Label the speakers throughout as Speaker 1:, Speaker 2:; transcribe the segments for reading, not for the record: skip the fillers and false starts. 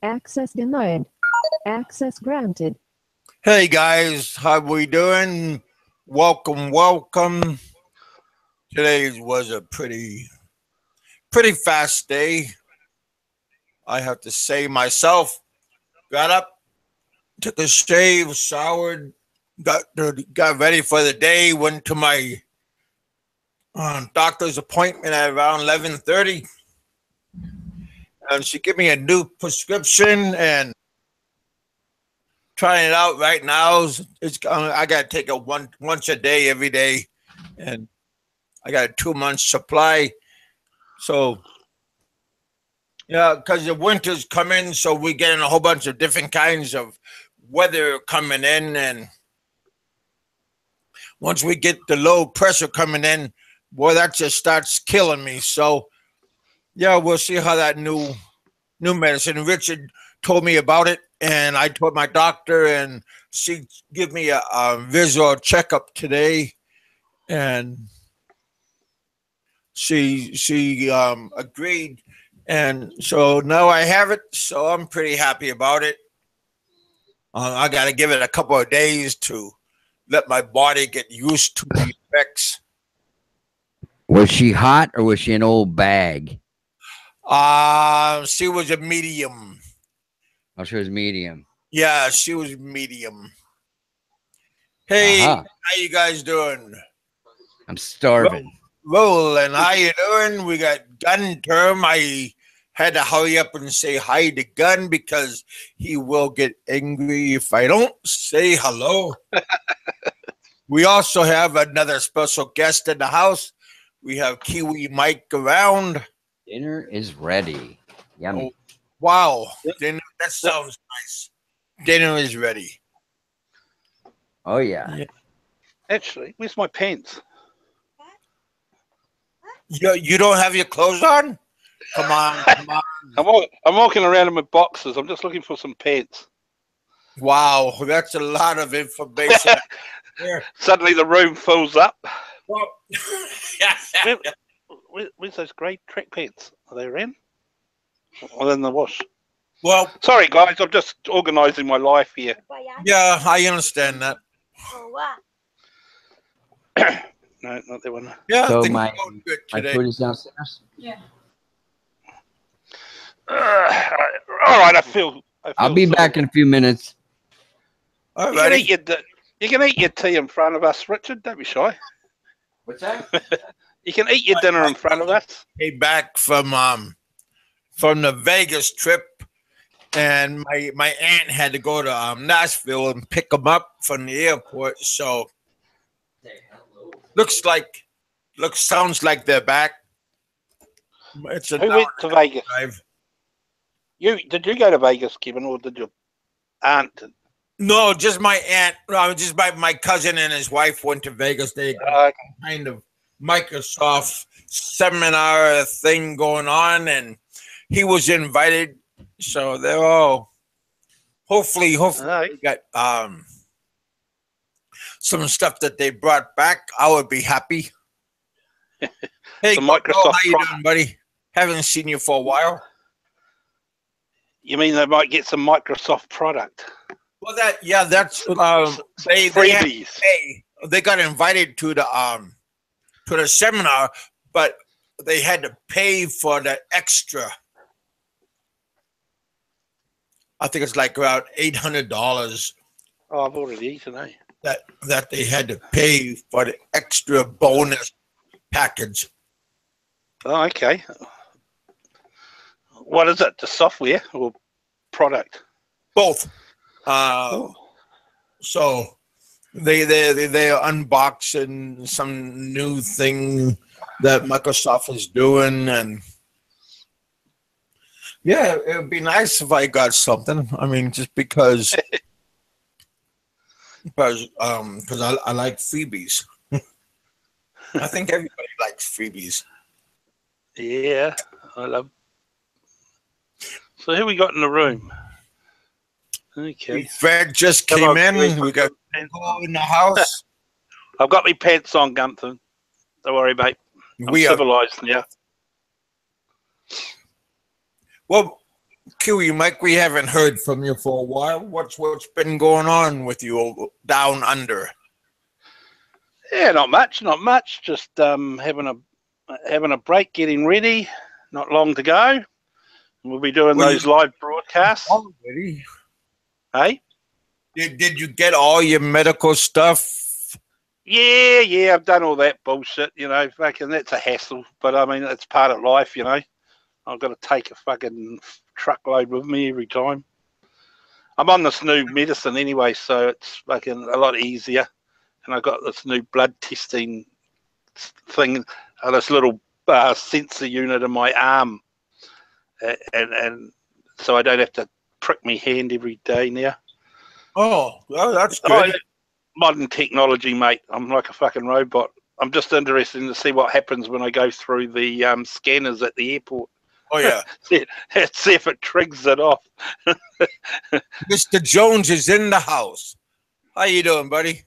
Speaker 1: Access denied. Access granted.
Speaker 2: Hey guys, how we doing? Welcome, welcome. Today was a pretty fast day. I have to say myself. Got up, took a shave, showered, got ready for the day. Went to my doctor's appointment at around 11:30, and she gave me a new prescription and trying it out right now. It's I got to take it once a day every day, and I got a 2 month supply. So yeah, because the winter's coming, so we're getting a whole bunch of different kinds of weather coming in, and once we get the low pressure coming in, boy, that just starts killing me. So yeah, we'll see how that new medicine. Richard told me about it, and I told my doctor, and she gave me a visual checkup today, and she agreed, and so now I have it. So I'm pretty happy about it. I got to give it a couple of days to let my body get used to the effects.
Speaker 3: Was she hot or was she an old bag?
Speaker 2: She was a medium.
Speaker 3: Oh, she was medium.
Speaker 2: Yeah, she was medium. Hey,
Speaker 3: Uh-huh.
Speaker 2: how you guys doing?
Speaker 3: I'm starving.
Speaker 2: Rolling, how you doing? We got Gun Term. I had to hurry up and say hi to Gun because he will get angry if I don't say hello. We also have another special guest in the house. We have Kiwi Mike around.
Speaker 3: Dinner is ready. Yummy.
Speaker 2: Oh, wow, dinner, that sounds nice. Dinner is ready.
Speaker 3: Oh, yeah.
Speaker 4: Actually, where's my pants?
Speaker 2: You don't have your clothes on? Come on, come on.
Speaker 4: I'm walking around in my boxes. I'm just looking for some pants.
Speaker 2: Wow, that's a lot of information.
Speaker 4: Suddenly the room fills up.
Speaker 2: Well,
Speaker 4: Where's those grey track pants? Are they around? Or in the wash?
Speaker 2: well,
Speaker 4: Sorry, guys. I'm just organising my life here.
Speaker 2: yeah, I understand that.
Speaker 4: No, not that one.
Speaker 2: Yeah,
Speaker 3: So
Speaker 2: things
Speaker 3: my
Speaker 2: are going good
Speaker 3: My
Speaker 2: today.
Speaker 3: food is downstairs.
Speaker 4: All right, I feel
Speaker 3: I'll be
Speaker 4: sorry.
Speaker 3: back in a few minutes.
Speaker 2: All
Speaker 4: You can,
Speaker 2: righty.
Speaker 4: you can eat your tea in front of us, Richard. Don't be shy.
Speaker 3: What's that?
Speaker 4: You can eat your dinner in front of us.
Speaker 2: Came back from the Vegas trip, and my aunt had to go to Nashville and pick them up from the airport. So sounds like they're back. It's an
Speaker 4: Who went to Vegas?
Speaker 2: drive.
Speaker 4: Did you go to Vegas, Kevin, or did your aunt?
Speaker 2: No, just my aunt. No, just my cousin and his wife went to Vegas. They kind of Microsoft seminar thing going on, and he was invited. So they're all hopefully they got some stuff that they brought back. I would be happy. Hey,
Speaker 4: Some
Speaker 2: Coco,
Speaker 4: Microsoft
Speaker 2: how you
Speaker 4: product.
Speaker 2: doing, buddy? Haven't seen you for a while.
Speaker 4: You mean they might get some Microsoft product?
Speaker 2: Well, that's they had to
Speaker 4: Freebies.
Speaker 2: pay. They got invited to the seminar, but they had to pay for the extra. I think it's like around $800
Speaker 4: Oh, I've already eaten, eh?
Speaker 2: that they had to pay for the extra bonus package.
Speaker 4: Oh, okay. What is it? The software or product?
Speaker 2: Both. So they're unboxing some new thing that Microsoft is doing, and yeah, it would be nice if I got something. I mean, just because I like freebies. I think everybody likes freebies.
Speaker 4: Yeah, I love. So who we got in the room? Okay.
Speaker 2: Fred just
Speaker 4: Come
Speaker 2: came
Speaker 4: on,
Speaker 2: in.
Speaker 4: Fred.
Speaker 2: We got people in the house.
Speaker 4: I've got my pants on, Gunther. Don't worry, mate. I'm
Speaker 2: We are
Speaker 4: civilized now.
Speaker 2: well. Kiwi Mike, we haven't heard from you for a while. What's been going on with you down under?
Speaker 4: Yeah, not much. Just having a break, getting ready. Not long to go. We'll be doing those live broadcasts.
Speaker 2: Already?
Speaker 4: Hey?
Speaker 2: Did you get all your medical stuff?
Speaker 4: Yeah, I've done all that bullshit, fucking that's a hassle. But I mean, it's part of life, I've got to take a fucking truckload with me every time. I'm on this new medicine anyway, so it's fucking a lot easier. And I got this new blood testing thing, this little sensor unit in my arm, and so I don't have to prick my hand every day now.
Speaker 2: Oh, well, that's good.
Speaker 4: Modern technology, mate. I'm like a fucking robot. I'm just interested to see what happens when I go through the scanners at the airport.
Speaker 2: Oh, yeah.
Speaker 4: see if it triggers it off.
Speaker 2: Mr. Jones is in the house. How you doing, buddy?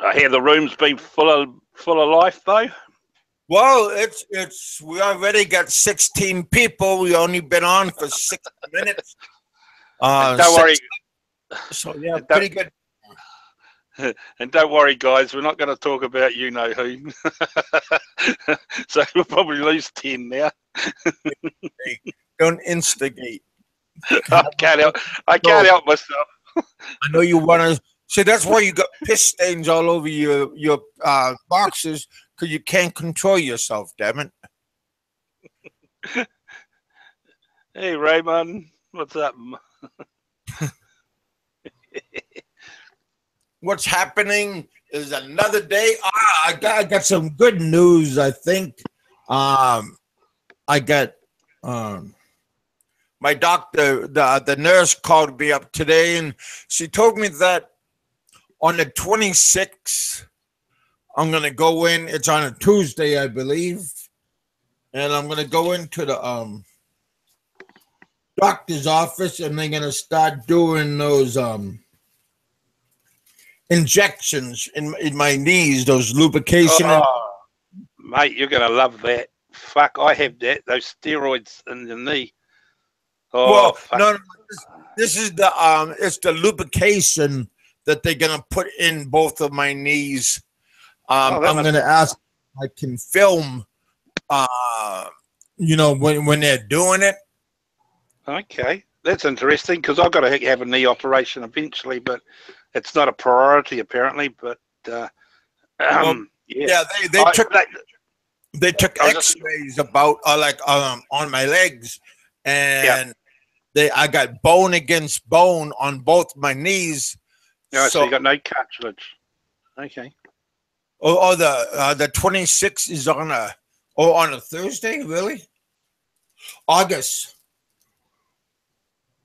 Speaker 4: I hear the room's been full of life, though.
Speaker 2: Well, we already got 16 people. We only been on for 6 minutes.
Speaker 4: Don't worry.
Speaker 2: So yeah, pretty good.
Speaker 4: And don't worry, guys, we're not going to talk about you know who. So we'll probably lose 10 now.
Speaker 2: Hey, don't instigate.
Speaker 4: I can't help myself.
Speaker 2: I know you want to. See, that's why you got piss stains all over your boxes, because you can't control yourself. Damn it.
Speaker 4: Hey, Raymond, what's up?
Speaker 2: What's happening is another day. I got some good news. I think I got my doctor, the nurse called me up today, and she told me that on the 26th, I'm going to go in. It's on a Tuesday, I believe. And I'm going to go into the doctor's office, and they're going to start doing those injections in my knees, those lubrication.
Speaker 4: Oh, mate, you're going to love that. Fuck, I have that. Those steroids in the knee. Oh,
Speaker 2: well,
Speaker 4: fuck.
Speaker 2: no, this is it's the lubrication that they're going to put in both of my knees. I'm going to ask if I can film, when they're doing it.
Speaker 4: Okay, that's interesting, because I've got to have a knee operation eventually, but it's not a priority apparently. But
Speaker 2: yeah, they took X-rays about on my legs, and I got bone against bone on both my knees.
Speaker 4: No, so you got no cartilage. Okay.
Speaker 2: Oh, the 26th is on a Thursday, really? August.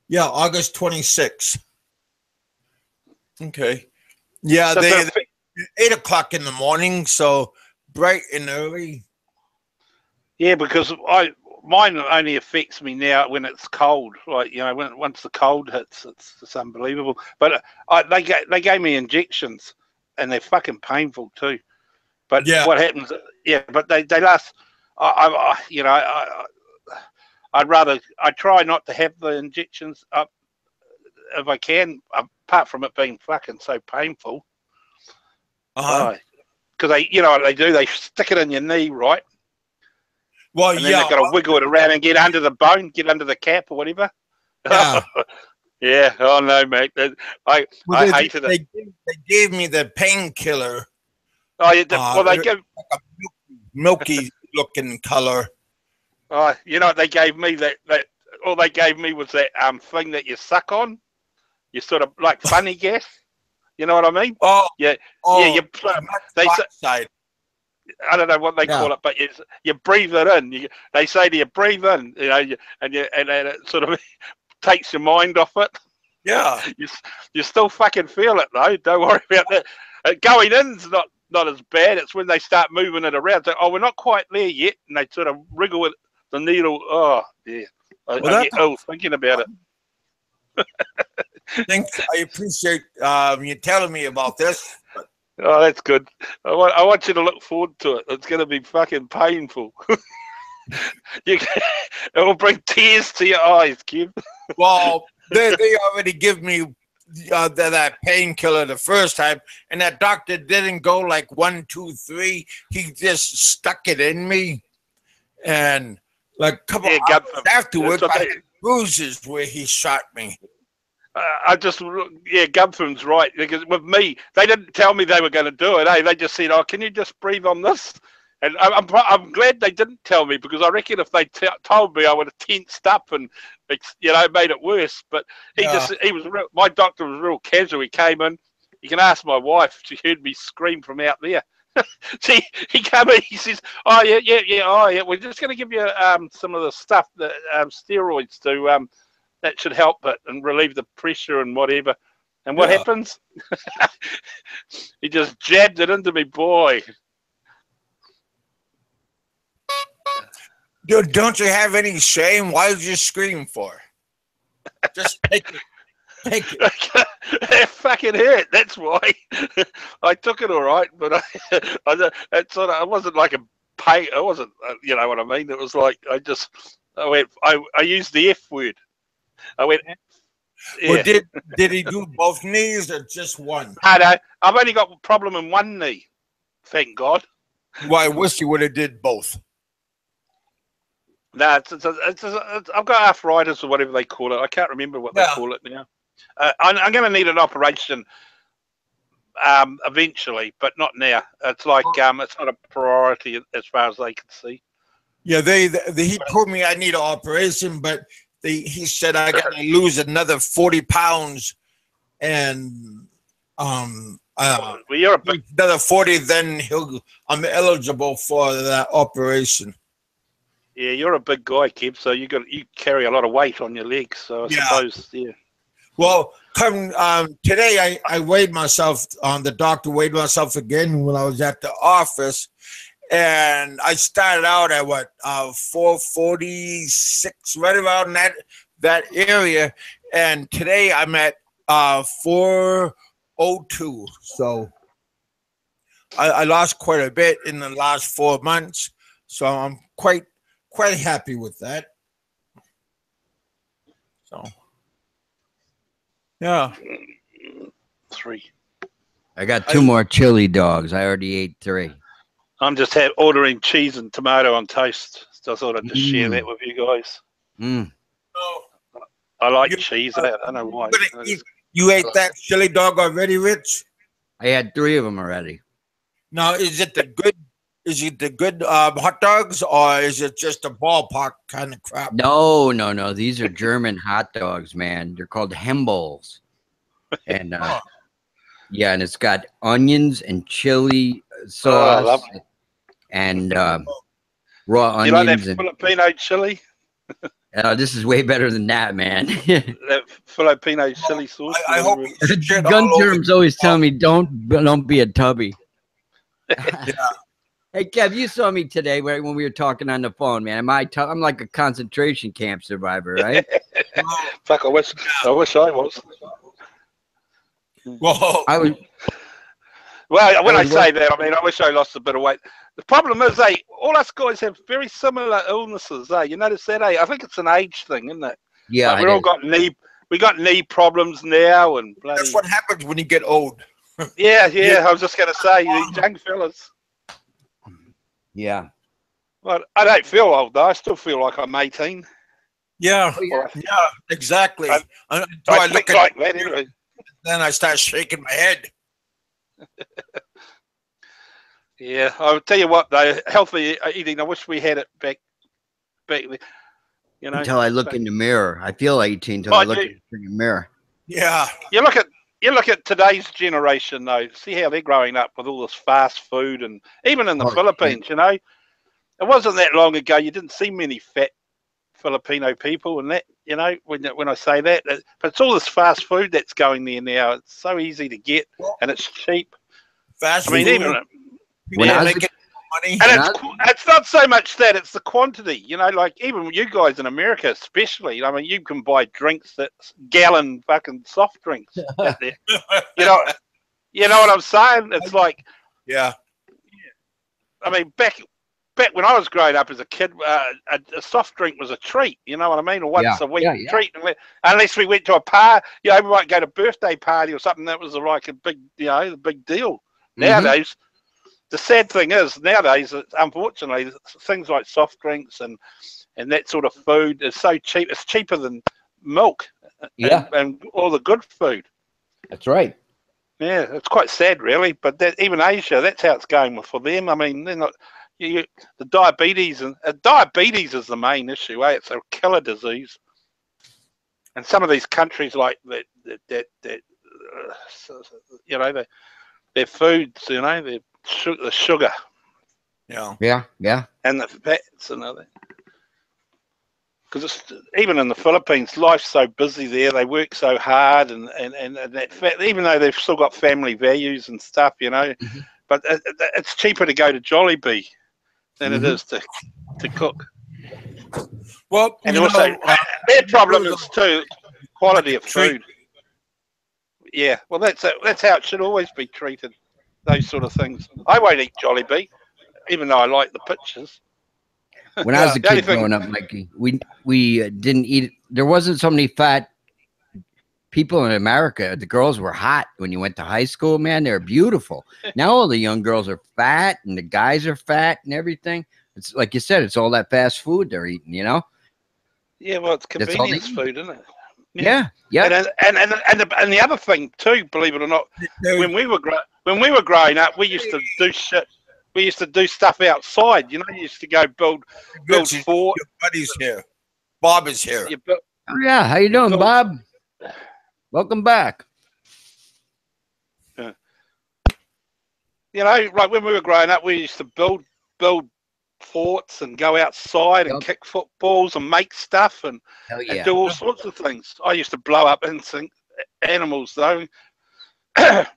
Speaker 2: Yeah, August 26th. Okay. Yeah, they 8 o'clock in the morning, so bright and early.
Speaker 4: Yeah, because mine only affects me now when it's cold. Like, once the cold hits, it's unbelievable. But they gave me injections, and they're fucking painful too. But what happens? Yeah, but they last. I try not to have the injections up if I can, apart from it being fucking so painful. Because they what they do, they stick it in your knee, right?
Speaker 2: Well,
Speaker 4: and then they've got to wiggle it around and get under the bone, get under the cap or whatever.
Speaker 2: Yeah.
Speaker 4: Yeah. Oh no, mate. I hated it.
Speaker 2: They gave me the painkiller.
Speaker 4: Oh, yeah. They give
Speaker 2: like a milky looking color.
Speaker 4: Oh, they gave me that. All they gave me was that thing that you suck on. You sort of like funny gas. You know what I mean?
Speaker 2: Oh,
Speaker 4: yeah.
Speaker 2: Oh,
Speaker 4: yeah. I don't know what they call it, but you breathe it in. They say to you, breathe in. And it sort of takes your mind off it.
Speaker 2: Yeah.
Speaker 4: You still fucking feel it though. Don't worry about that. Going in's not as bad. It's when they start moving it around. So, we're not quite there yet, and they sort of wriggle it, the needle. Oh, yeah. I get ill thinking about it.
Speaker 2: Thanks. I appreciate you telling me about this.
Speaker 4: Oh, that's good. I want you to look forward to it. It's going to be fucking painful. it will bring tears to your eyes, Kim.
Speaker 2: Well, they already give me that painkiller the first time, and that doctor didn't go like 1, 2, 3. He just stuck it in me, and like a couple hours afterwards, I had bruises where he shot me.
Speaker 4: Gumfram's right, because with me, they didn't tell me they were going to do it. They just said, "Oh, can you just breathe on this?" And I'm glad they didn't tell me, because I reckon if they told me, I would have tensed up and made it worse. But my doctor was real casual. He came in. You can ask my wife; she heard me scream from out there. See, he came in. He says, "Oh yeah. We're just going to give you some of the stuff that steroids do. That should help it and relieve the pressure and whatever." And what happens? He just jabbed it into me, boy.
Speaker 2: Dude, don't you have any shame? Why did you scream for? Just take it. Take it.
Speaker 4: It fucking hurt. That's why. I took it all right, but I wasn't like a pain. I wasn't, you know what I mean? It was like I used the F word. I went. Yeah.
Speaker 2: Well, did he do both knees or just one?
Speaker 4: No, I've only got a problem in one knee. Thank God.
Speaker 2: Well, I wish he would have did both.
Speaker 4: No, I've got arthritis or whatever they call it. I can't remember what they call it now. I'm going to need an operation eventually, but not now. It's like it's not a priority as far as they can see.
Speaker 2: Yeah, he told me I need an operation, but he said I got to lose another 40 pounds, and
Speaker 4: well, you're a big,
Speaker 2: another 40. Then I'm eligible for that operation.
Speaker 4: Yeah, you're a big guy, Kev, so you carry a lot of weight on your legs. So I suppose, yeah.
Speaker 2: Well, today I weighed myself. The doctor weighed myself again when I was at the office, and I started out at 446, right around that area, and today I'm at 402. So I lost quite a bit in the last 4 months. So I'm quite happy with that. So, yeah.
Speaker 4: 3.
Speaker 3: I got 2 more chili dogs. I already ate 3.
Speaker 4: I'm just ordering cheese and tomato on toast. So I thought I'd just share that with you guys. I like cheese. I don't know why.
Speaker 2: You ate that chili dog already, Rich?
Speaker 3: I had 3 of them already.
Speaker 2: Now, is it the good hot dogs, or is it just a ballpark kind of crap?
Speaker 3: No. These are German hot dogs, man. They're called Hembolls. And yeah, and it's got onions and chili sauce and raw onions.
Speaker 4: You like that Filipino chili?
Speaker 3: This is way better than that, man.
Speaker 4: That Filipino chili sauce.
Speaker 2: I hope
Speaker 3: Gun Germs always tell me don't be a tubby.
Speaker 2: Yeah.
Speaker 3: Hey, Kev, you saw me today when we were talking on the phone, man. I'm like a concentration camp survivor, right?
Speaker 4: Fuck, I wish I was.
Speaker 2: Well,
Speaker 4: when I say that, I mean I wish I lost a bit of weight. The problem is, all us guys have very similar illnesses. You notice that? I think it's an age thing, isn't it?
Speaker 3: Yeah,
Speaker 4: like we got knee problems now, and bloody.
Speaker 2: That's what happens when you get old.
Speaker 4: Yeah. I was just going to say, these young fellas.
Speaker 3: Yeah.
Speaker 4: Well, I don't feel old though. I still feel like I'm 18.
Speaker 2: Yeah, exactly.
Speaker 4: I look like that anyway.
Speaker 2: Then I start shaking my head.
Speaker 4: Yeah, I'll tell you what though, healthy eating. I wish we had it back. You know,
Speaker 3: until I look in the mirror, I feel 18 until I look in the mirror.
Speaker 2: Yeah.
Speaker 4: You look at today's generation though. See how they're growing up with all this fast food, and even in the Philippines, you know, it wasn't that long ago. You didn't see many fat Filipino people, and that, you know, when I say that, but it's all this fast food that's going there now. It's so easy to get, and it's cheap.
Speaker 2: Fast food.
Speaker 4: Even
Speaker 3: when I was
Speaker 2: money.
Speaker 4: And it's not so much that, it's the quantity, you know, like even you guys in America especially, I mean, you can buy drinks that's gallon fucking soft drinks out there. you know what I'm saying? It's like,
Speaker 2: yeah.
Speaker 4: I mean, back back when I was growing up as a kid, a soft drink was a treat. You know what I mean? A once a week treat, unless we went to a party. You know, we might go to a birthday party or something. That was like a big, the big deal. Nowadays, the sad thing is nowadays, unfortunately, things like soft drinks and that sort of food is so cheap. It's cheaper than milk. And all the good food.
Speaker 3: That's right.
Speaker 4: Yeah, it's quite sad, really. But even Asia, that's how it's going for them. I mean, they're not. The diabetes and diabetes is the main issue. It's a killer disease. And some of these countries, like that, their foods, the sugar.
Speaker 2: Yeah.
Speaker 4: And the fats and other. Because even in the Philippines, life's so busy there. They work so hard, and that fact, even though they've still got family values and stuff, but it's cheaper to go to Jollibee than it is to cook.
Speaker 2: Well,
Speaker 4: and also their problem is too quality of food. Yeah, well, that's how it should always be treated. Those sort of things. I won't eat Jollibee, even though I like the pictures.
Speaker 3: When I was a kid growing up, Mikey, we didn't eat. There wasn't so many fat people in America. The girls were hot when you went to high school, man. They were beautiful. Now all the young girls are fat and the guys are fat and everything. It's like you said, it's all that fast food they're eating,
Speaker 4: Yeah, well, it's convenience food, isn't it?
Speaker 3: Yeah.
Speaker 4: And the other thing too, believe it or not, when we were growing up, we used to do shit. We used to do stuff outside. You used to go build fort.
Speaker 2: Your buddy's here. Bob is here.
Speaker 3: Oh yeah, how you doing, Bob? Welcome back.
Speaker 4: Yeah. Like when we were growing up, we used to build forts and go outside and kick footballs and make stuff and do all sorts of things. I used to blow up animals though.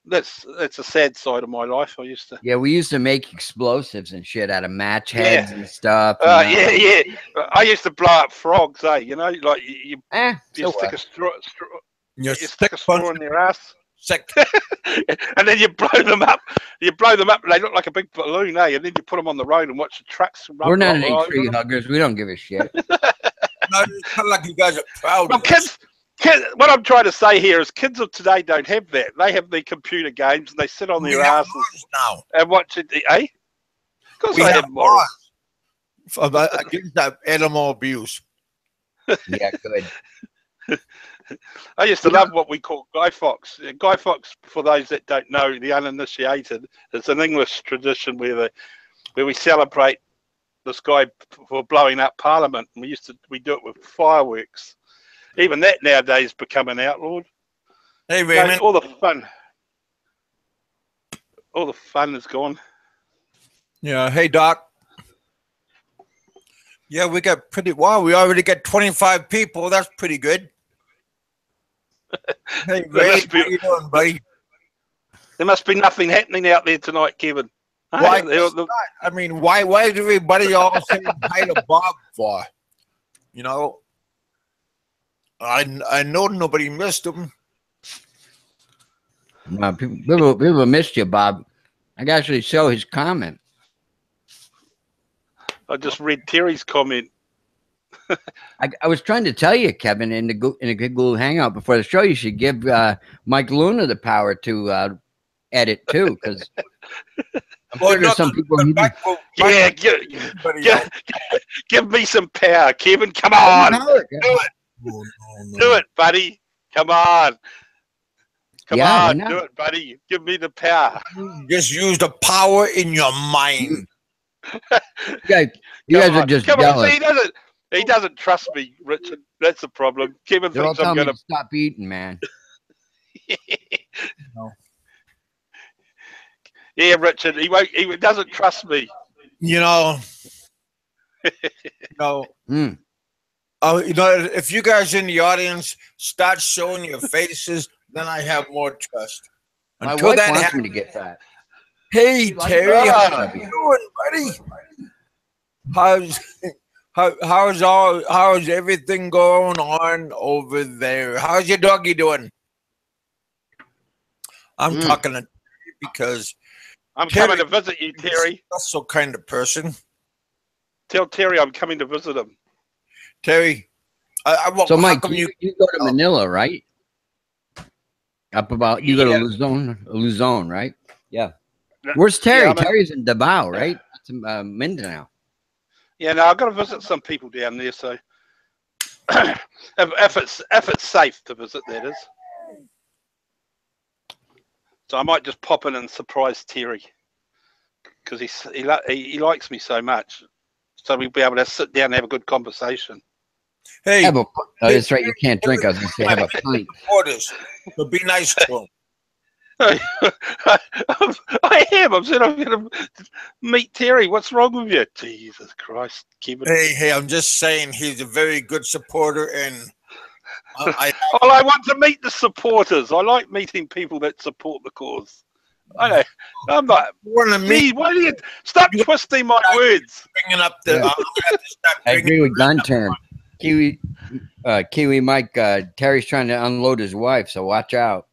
Speaker 4: That's a sad side of my life. I used to.
Speaker 3: Yeah, we used to make explosives and shit out of match heads and stuff.
Speaker 4: Yeah. I used to blow up frogs. Like you stick a straw. You stick a straw in their ass. And then you blow them up. And they look like a big balloon, And then you put them on the road and watch the trucks run.
Speaker 3: We're not any tree huggers. We don't give a shit.
Speaker 2: No, it's kind of like you guys are proud of
Speaker 4: us. Kids, what I'm trying to say here is kids of today don't have that. They have the computer games and they sit on their asses
Speaker 2: now
Speaker 4: and watch it. Because
Speaker 2: we
Speaker 4: have morals.
Speaker 2: Against that animal abuse.
Speaker 3: Yeah, good.
Speaker 4: I used to love what we call Guy Fawkes. Guy Fawkes, for those that don't know, the uninitiated, it's an English tradition where we celebrate this guy for blowing up Parliament. And we do it with fireworks. Even that nowadays becoming outlawed.
Speaker 2: Hey, Raymond.
Speaker 4: All the fun is gone.
Speaker 2: Yeah. Hey, Doc. Yeah, we got we already got 25 people. That's pretty good. Hey, Ray, how you doing, buddy?
Speaker 4: There must be nothing happening out there tonight, Kevin.
Speaker 2: Why? I mean, why is everybody all saying hi to Bob for? I know nobody missed him.
Speaker 3: No, people missed you, Bob. I can actually show his comment.
Speaker 4: I just read Terry's comment.
Speaker 3: I was trying to tell you, Kevin, in a Google Hangout before the show, you should give Mike Luna the power to edit too, because I'm sure there's some people.
Speaker 4: Give me some power, Kevin. Come on, do it. Do it, buddy. Come on. Come on, do it, buddy. Give me the power.
Speaker 2: Just use the power in your mind.
Speaker 3: You guys are just jealous.
Speaker 4: He doesn't trust me, Richard. That's the problem. Kevin thinks I'm going to
Speaker 3: stop eating, man.
Speaker 4: Yeah, Richard. He doesn't trust me.
Speaker 2: If you guys in the audience start showing your faces, then I have more trust.
Speaker 3: My wife wants me to get fat.
Speaker 2: Hey, Terry, how you doing, buddy? How's everything going on over there? How's your doggy doing? I'm talking to Terry because
Speaker 4: I'm coming to visit you, Terry.
Speaker 2: That's so kind of person.
Speaker 4: Tell Terry I'm coming to visit him.
Speaker 2: Terry,
Speaker 3: So, Mike,
Speaker 2: come
Speaker 3: you go to Manila, right? Up about you go to Luzon, right? Yeah. Where's Terry?
Speaker 4: Yeah,
Speaker 3: Terry's in Davao, right? It's Mindanao.
Speaker 4: Yeah, no, I've got to visit some people down there. So if it's safe to visit, that is. So I might just pop in and surprise Terry because he likes me so much. So we'll be able to sit down and have a good conversation.
Speaker 2: Hey,
Speaker 3: that's right. You can't drink. I was going to say have a pint.
Speaker 2: Supporters, so be nice to him.
Speaker 4: I am. I'm saying I'm going to meet Terry. What's wrong with you? Jesus Christ, Kevin.
Speaker 2: Hey, I'm just saying he's a very good supporter, and
Speaker 4: I want to meet the supporters. I like meeting people that support the cause. I know. I'm not. Gee, why do you stop twisting my words?
Speaker 2: Bringing up the.
Speaker 3: I agree with gun term. Kiwi Mike. Terry's trying to unload his wife, so watch out.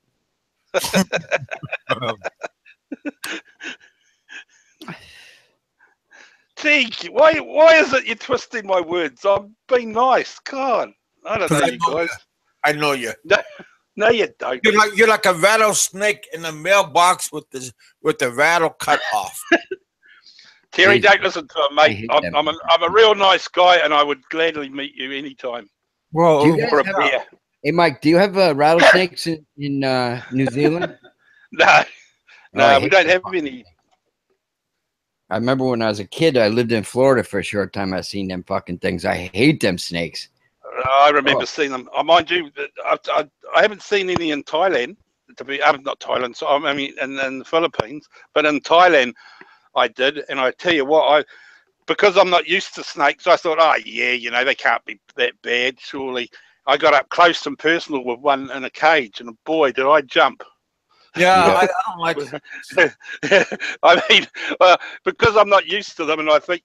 Speaker 4: Gee, why is it you're twisting my words? I'm being nice. Come on. I don't know you guys.
Speaker 2: I know you.
Speaker 4: No, you don't.
Speaker 2: You're like a rattlesnake in the mailbox with the rattle cut off.
Speaker 4: Terry, don't listen to him, mate. I'm a real nice guy, and I would gladly meet you anytime.
Speaker 2: Well,
Speaker 4: for a beer.
Speaker 3: Hey, Mike, do you have rattlesnakes in New Zealand?
Speaker 4: No, we don't have any.
Speaker 3: I remember when I was a kid, I lived in Florida for a short time. I seen them fucking things. I hate them snakes.
Speaker 4: I remember seeing them. Mind you, I haven't seen any in Thailand. Not Thailand. So I mean, in the Philippines, but in Thailand, I did. And I tell you what, because I'm not used to snakes, I thought, oh yeah, they can't be that bad. Surely, I got up close and personal with one in a cage, and boy, did I jump!
Speaker 2: Yeah. I don't like it.
Speaker 4: I mean, because I'm not used to them, and I think,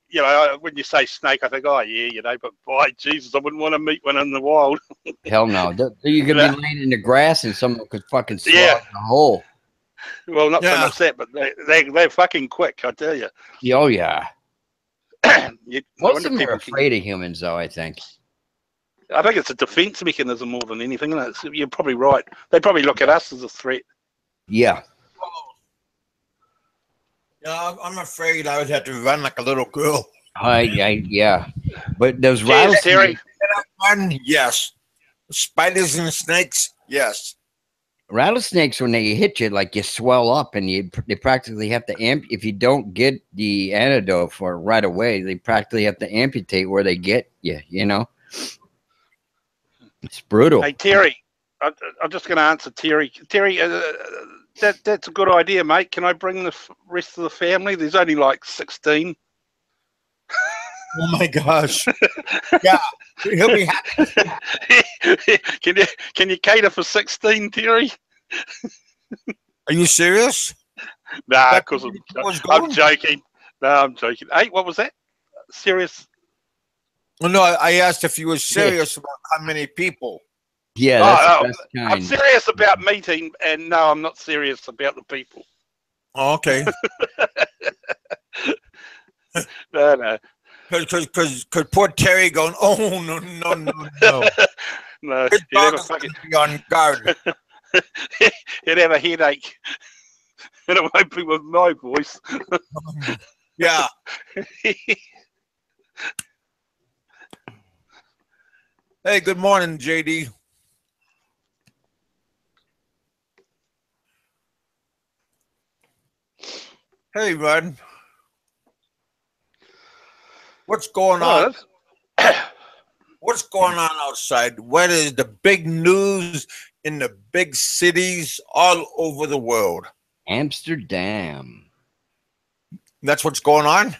Speaker 4: when you say snake, I think, oh yeah, but by Jesus, I wouldn't want to meet one in the wild.
Speaker 3: Hell no! You could be laying in the grass, and someone could fucking swallow the hole.
Speaker 4: Well, not so much that, but they're fucking quick, I tell you.
Speaker 3: Oh yeah. Most of them are afraid of humans, though. I think
Speaker 4: it's a defense mechanism more than anything. You're probably right. They probably look at us as a threat.
Speaker 3: Yeah.
Speaker 2: Yeah, I'm afraid I would have to run like a little girl.
Speaker 3: Yeah. But those
Speaker 4: rattlesnakes.
Speaker 2: Yes. Spiders and snakes. Yes.
Speaker 3: Rattlesnakes, when they hit you, like you swell up, and they practically have to if you don't get the antidote for it right away, they practically have to amputate where they get you. It's brutal.
Speaker 4: Hey Terry, I'm just going to answer Terry. Terry, that's a good idea, mate. Can I bring the rest of the family? There's only like 16.
Speaker 2: Oh my gosh! Yeah, he'll be happy.
Speaker 4: Can you cater for 16, Terry?
Speaker 2: Are you serious?
Speaker 4: Nah, because I'm joking. No, I'm joking. Hey, what was that? Serious?
Speaker 2: Well, no, I asked if you were serious about how many people.
Speaker 3: Yeah, that's the best kind.
Speaker 4: I'm serious about meeting, and no, I'm not serious about the people.
Speaker 2: Oh, okay.
Speaker 4: No.
Speaker 2: Because poor Terry going, oh, no.
Speaker 4: No,
Speaker 2: His dog is going to be on guard.
Speaker 4: He'd have a headache. And it won't be with my voice.
Speaker 2: Yeah. Hey, good morning, JD. Hey, Rod. What's going on? What's going on outside? What is the big news in the big cities all over the world?
Speaker 3: Amsterdam.
Speaker 2: That's what's going on?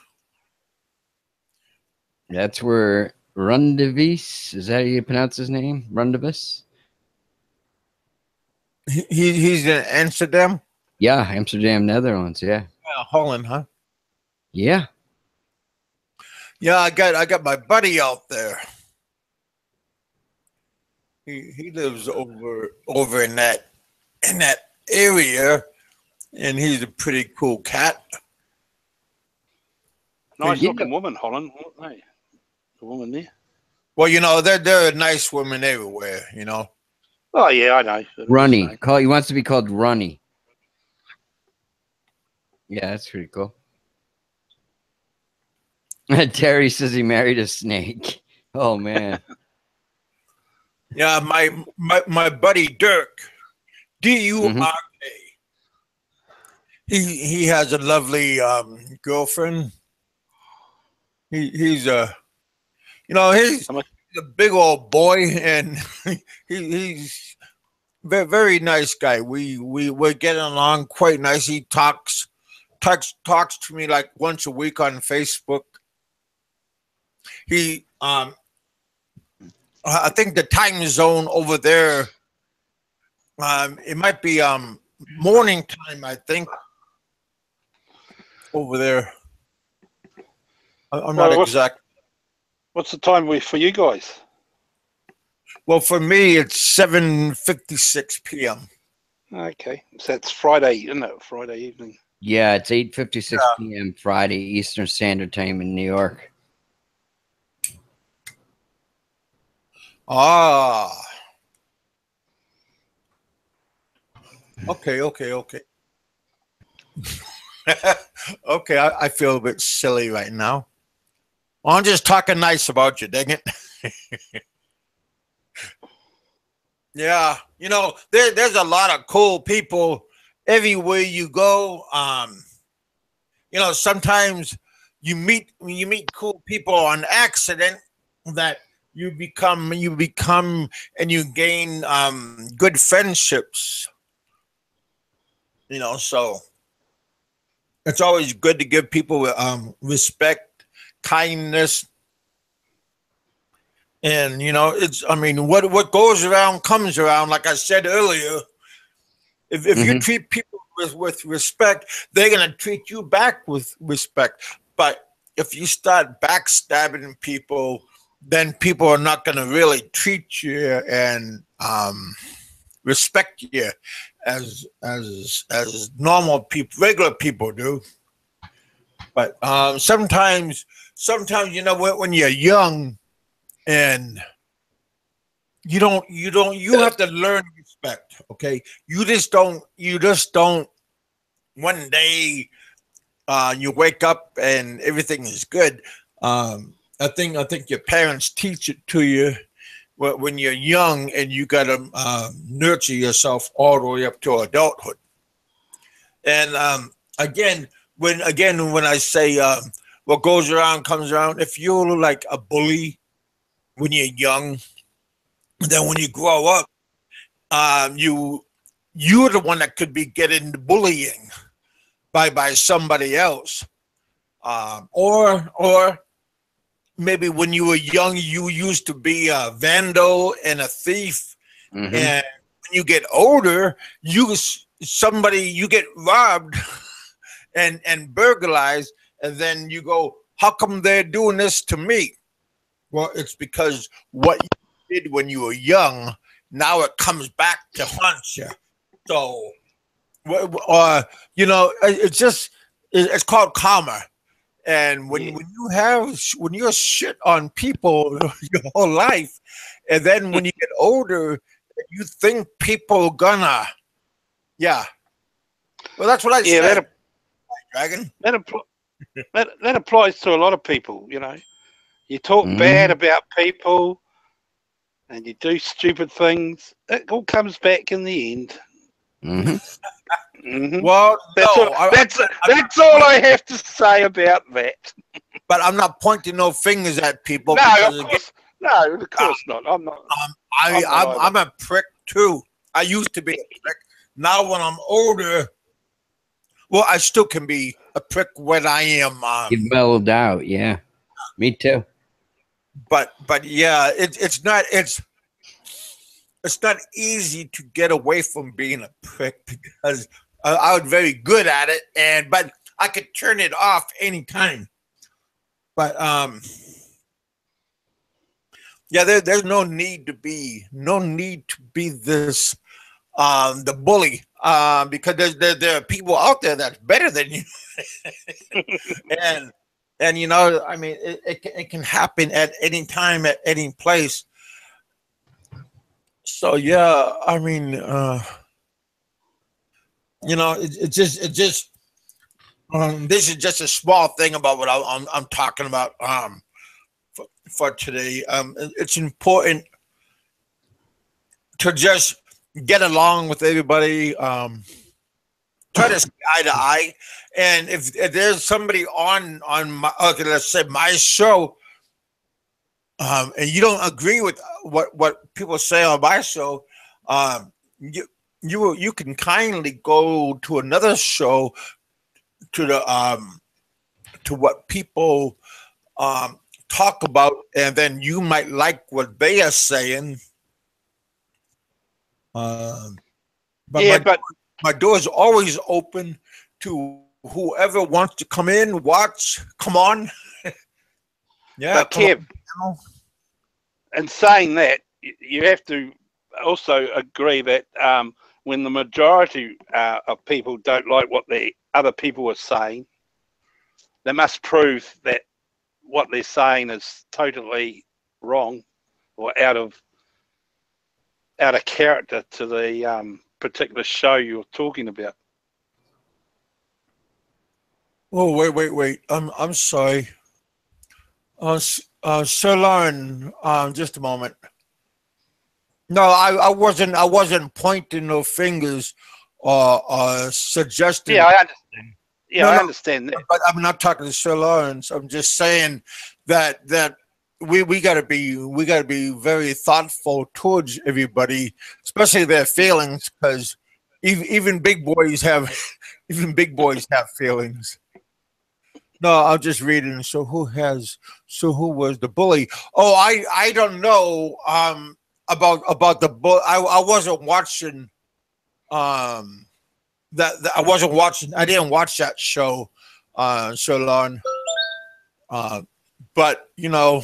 Speaker 3: That's where Rundevis, is that how you pronounce his name? Rundevis?
Speaker 2: He's in Amsterdam?
Speaker 3: Yeah, Amsterdam, Netherlands, yeah.
Speaker 2: Holland, huh?
Speaker 3: Yeah.
Speaker 2: Yeah, I got my buddy out there. He lives over in that area, and he's a pretty cool cat.
Speaker 4: Nice looking woman, Holland, weren't they? The woman there.
Speaker 2: Well, you know, there are nice women everywhere, you know.
Speaker 4: Oh yeah, I know.
Speaker 3: Runny. He wants to be called Runny. Yeah, that's pretty cool. Terry says he married a snake. Oh man.
Speaker 2: Yeah, my buddy Dirk, Durk. He has a lovely girlfriend. He's a he's a big old boy, and he's very nice guy. We're getting along quite nice. He talks to me like once a week on Facebook. He I think the time zone over there, it might be morning time, I think, over there. I'm not exact.
Speaker 4: What's the time for you guys?
Speaker 2: Well, for me, it's 7:56 p.m.
Speaker 4: Okay, so that's Friday, isn't it? Friday evening.
Speaker 3: Yeah, it's 8:56 p.m. Friday, Eastern Standard Time in New York.
Speaker 2: Ah. Okay. Okay, I feel a bit silly right now. Well, I'm just talking nice about you, dang it. Yeah, you know, there's a lot of cool people everywhere you go. You know, sometimes you meet cool people on accident that you become and you gain good friendships. You know, so it's always good to give people respect, kindness, and you know, I mean, what goes around comes around. Like I said earlier, if you treat people with respect, they're gonna treat you back with respect. But if you start backstabbing people, then people are not gonna really treat you and respect you as normal people, regular people do. But sometimes you know, when you're young and you have to learn respect. Okay, you just don't one day you wake up and everything is good. I think your parents teach it to you when you're young, and you got to nurture yourself all the way up to adulthood. And when I say what goes around comes around, if you're like a bully when you're young, then when you grow up, you're the one that could be getting the bullying by somebody else, or maybe when you were young, you used to be a vandal and a thief, and when you get older, you get robbed and burglarized, and then you go, how come they're doing this to me? Well, it's because what you did when you were young, now it comes back to haunt you. So, you know, it's called karma. And when you're shit on people your whole life, and then when you get older, you think people are gonna, well, that's what I said. Dragon.
Speaker 4: That applies to a lot of people. You know, you talk bad about people, and you do stupid things. It all comes back in the end.
Speaker 2: Well,
Speaker 4: that's all I have to say about that.
Speaker 2: But I'm not pointing no fingers at people.
Speaker 4: No, of course not. I'm not.
Speaker 2: I'm a prick too. I used to be a prick. Now when I'm older, well, I still can be a prick when I am.
Speaker 3: You've mellowed out, yeah. Me too.
Speaker 2: But yeah, it's not easy to get away from being a prick, because I was very good at it, but I could turn it off anytime. But there's no need to be this the bully, because there are people out there that's better than you, And you know, I mean, it can happen at any time, at any place. So yeah, I mean, you know, it just this is just a small thing about what I'm talking about for today. It's important to just get along with everybody. Try to see eye to eye, and if there's somebody on my, okay, let's say my show, and you don't agree with what people say on my show, you you can kindly go to another show to the to what people um talk about, and then you might like what they are saying. Um, but
Speaker 4: Yeah, but
Speaker 2: my door is always open to whoever wants to come in, watch. Come on, yeah, come
Speaker 4: Kev,
Speaker 2: on.
Speaker 4: in saying that, you have to also agree that when the majority of people don't like what the other people are saying, they must prove that what they're saying is totally wrong or out of character to the particular show you're talking about.
Speaker 2: Oh, wait. I'm sorry. Sir Lauren, just a moment. No, I wasn't pointing no fingers or suggesting.
Speaker 4: Yeah, I understand. Yeah,
Speaker 2: No,
Speaker 4: I
Speaker 2: no,
Speaker 4: understand that.
Speaker 2: but I'm not talking to Sir Lawrence. I'm just saying that we gotta be very thoughtful towards everybody, especially their feelings, because even big boys have even big boys have feelings. No, I'm just reading. So who was the bully? Oh, I don't know about the bull. I wasn't watching um that I wasn't watching. I didn't watch that show so long. Uh, but you know,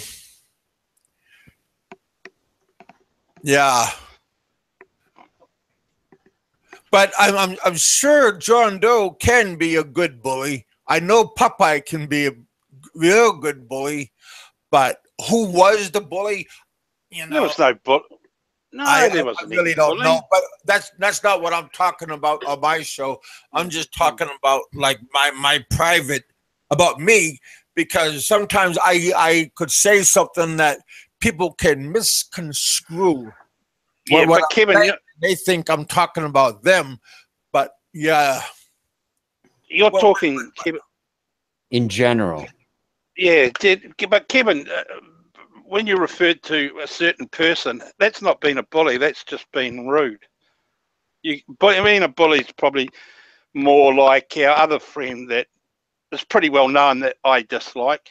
Speaker 2: yeah. But I'm sure John Doe can be a good bully. I know Popeye can be a real good bully, but who was the bully? You
Speaker 4: There
Speaker 2: know,
Speaker 4: was no bully. No, there
Speaker 2: I
Speaker 4: wasn't
Speaker 2: really
Speaker 4: any
Speaker 2: don't
Speaker 4: bully.
Speaker 2: know. But that's not what I'm talking about on my show. I'm just talking about like my private about me, because sometimes I could say something that people can misconstrue.
Speaker 4: Yeah,
Speaker 2: What
Speaker 4: but
Speaker 2: I'm
Speaker 4: Kevin,
Speaker 2: saying, they think I'm talking about them, but yeah.
Speaker 4: you're
Speaker 2: Well,
Speaker 4: talking, Kevin.
Speaker 3: in general.
Speaker 4: Yeah, but Kevin, when you referred to a certain person, that's not being a bully. That's just being rude. But I mean, a bully is probably more like our other friend that is pretty well known that I dislike.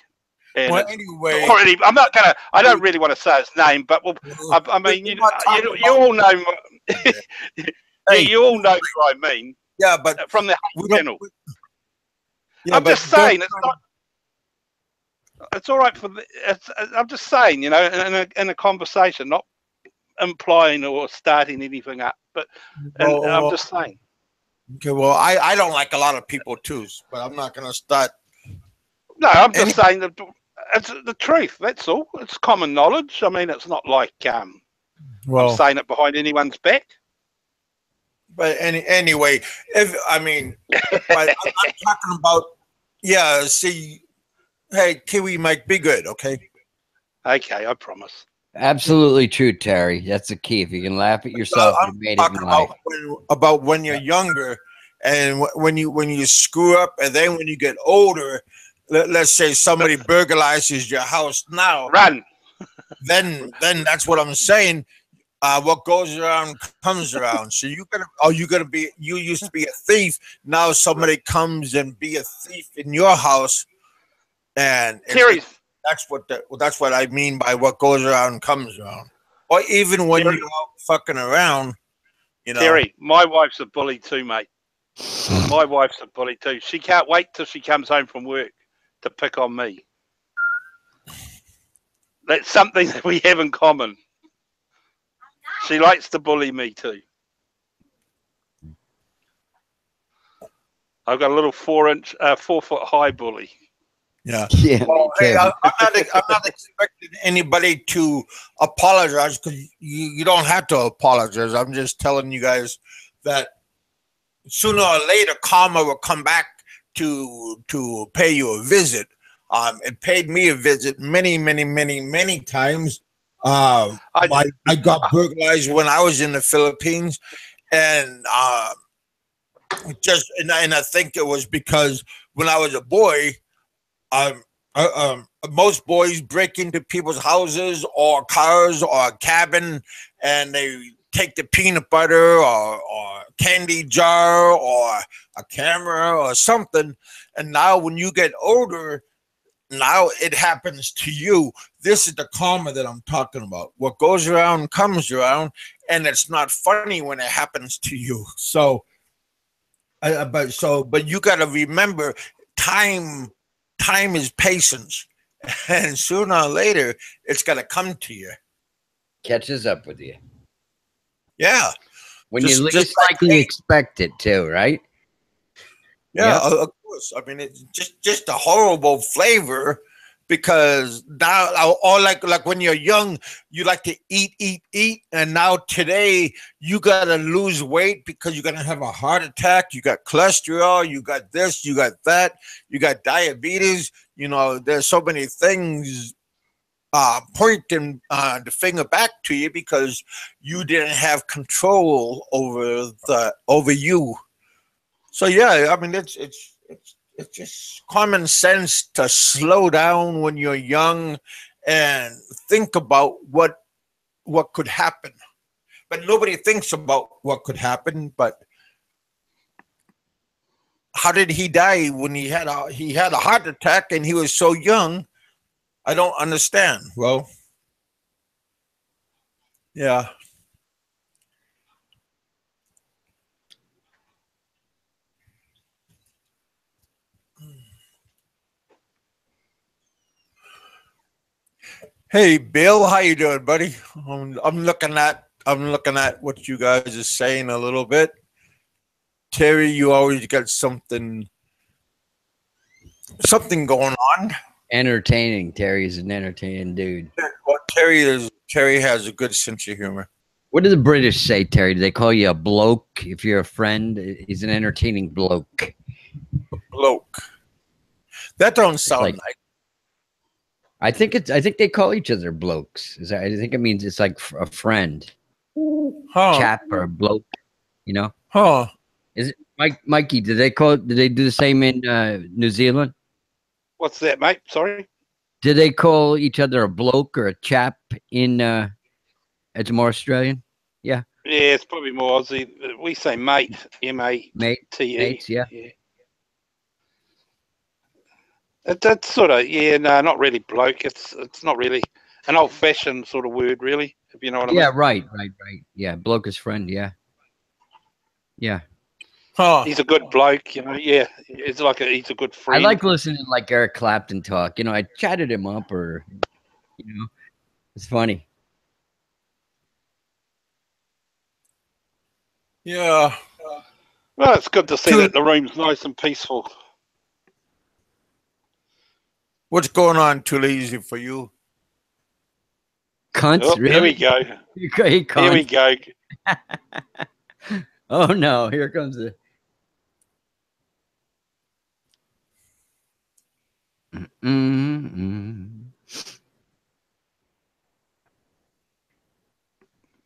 Speaker 4: And
Speaker 2: well,
Speaker 4: it's
Speaker 2: anyway,
Speaker 4: already, I'm not gonna. I don't really want to say his name, but well, I mean,
Speaker 2: we're not talking
Speaker 4: you
Speaker 2: about.
Speaker 4: all know. Yeah,
Speaker 2: Hey,
Speaker 4: you all know who I mean
Speaker 2: yeah, but
Speaker 4: from the
Speaker 2: we
Speaker 4: hate
Speaker 2: don't.
Speaker 4: channel.
Speaker 2: Yeah,
Speaker 4: I'm
Speaker 2: but
Speaker 4: just
Speaker 2: don't.
Speaker 4: saying, it's all right for I'm just saying, in a conversation, not implying or starting anything up, but and I'm
Speaker 2: Oh,
Speaker 4: just saying.
Speaker 2: okay, well, I don't like a lot of people too, but I'm not gonna start.
Speaker 4: No, I'm
Speaker 2: Any
Speaker 4: just saying that it's the truth. That's all. It's common knowledge. I mean, it's not like I'm
Speaker 2: well,
Speaker 4: saying it behind anyone's back.
Speaker 2: but anyway, if I mean, but I'm talking about. Yeah, see, hey, Kiwi might be good, okay?
Speaker 4: Okay, I promise.
Speaker 3: Absolutely true, Terry. That's the key. If you can laugh at yourself, you
Speaker 2: I'm
Speaker 3: made it
Speaker 2: talking
Speaker 3: in life.
Speaker 2: about when you're younger, and when you screw up, and then when you get older, let's say somebody burglarizes your house now,
Speaker 4: Run.
Speaker 2: then that's what I'm saying. What goes around comes around. So you used to be a thief. Now somebody comes and be a thief in your house, and
Speaker 4: Terry,
Speaker 2: that's what I mean by what goes around comes around. Or even when
Speaker 4: Terry,
Speaker 2: you're out fucking around, you know.
Speaker 4: Terry, my wife's a bully too, mate. My wife's a bully too. She can't wait till she comes home from work to pick on me. That's something that we have in common. She likes to bully me too. I've got a little 4 foot high bully.
Speaker 2: Yeah.
Speaker 3: Yeah.
Speaker 2: Well, hey, I'm not expecting anybody to apologize because you don't have to apologize. I'm just telling you guys that sooner or later, karma will come back to pay you a visit. It paid me a visit many times. I got burglarized when I was in the Philippines, and and I think it was because when I was a boy, most boys break into people's houses or cars or a cabin, and they take the peanut butter or candy jar or a camera or something. And now when you get older, now it happens to you. This is the karma that I'm talking about. What goes around comes around, and it's not funny when it happens to you. So, but you got to remember, time is patience, and sooner or later, it's got to come to you.
Speaker 3: Catches up with you.
Speaker 2: Yeah.
Speaker 3: When you least likely expect it too, right?
Speaker 2: Yeah, yep. Of course. I mean, it's just a horrible flavor because now, or like when you're young, you like to eat, and now today you gotta lose weight because you're gonna have a heart attack. You got cholesterol, you got this, you got that, you got diabetes. You know, there's so many things pointing the finger back to you because you didn't have control over you. So yeah, I mean it's just common sense to slow down when you're young and think about what could happen. But nobody thinks about what could happen. But how did he die when he had a heart attack and he was so young? I don't understand. Well, yeah. Hey, Bill, how you doing, buddy? I'm looking at what you guys are saying a little bit. Terry, you always got something going on.
Speaker 3: Entertaining. Terry's an entertaining dude.
Speaker 2: Well, Terry has a good sense of humor.
Speaker 3: What do the British say, Terry? Do they call you a bloke if you're a friend? He's an entertaining bloke.
Speaker 2: Bloke. That don't sound nice.
Speaker 3: I think they call each other blokes. I think it means it's like a friend, chap or a bloke. You know?
Speaker 2: Huh?
Speaker 3: Is it Mikey? Did they do the same in New Zealand?
Speaker 4: What's that, mate? Sorry.
Speaker 3: Did they call each other a bloke or a chap in? It's more Australian. Yeah.
Speaker 4: Yeah, it's probably more Aussie. We say mate, M-A-T-E.
Speaker 3: Mates, yeah.
Speaker 4: That's sort of no, not really bloke. It's not really an old-fashioned sort of word, really. If you know what I mean.
Speaker 3: Yeah, right. Yeah, bloke is friend. Yeah.
Speaker 2: Huh.
Speaker 4: He's a good bloke, you know. Yeah, he's a good friend.
Speaker 3: I like listening to like Eric Clapton talk. You know, I chatted him up, or it's funny.
Speaker 2: Yeah.
Speaker 4: Well, it's good to see that the room's nice and peaceful.
Speaker 2: What's going on, too lazy for you?
Speaker 3: Cunts, really?
Speaker 4: Here we go.
Speaker 3: Hey,
Speaker 4: here we go.
Speaker 3: Oh no! Here comes the.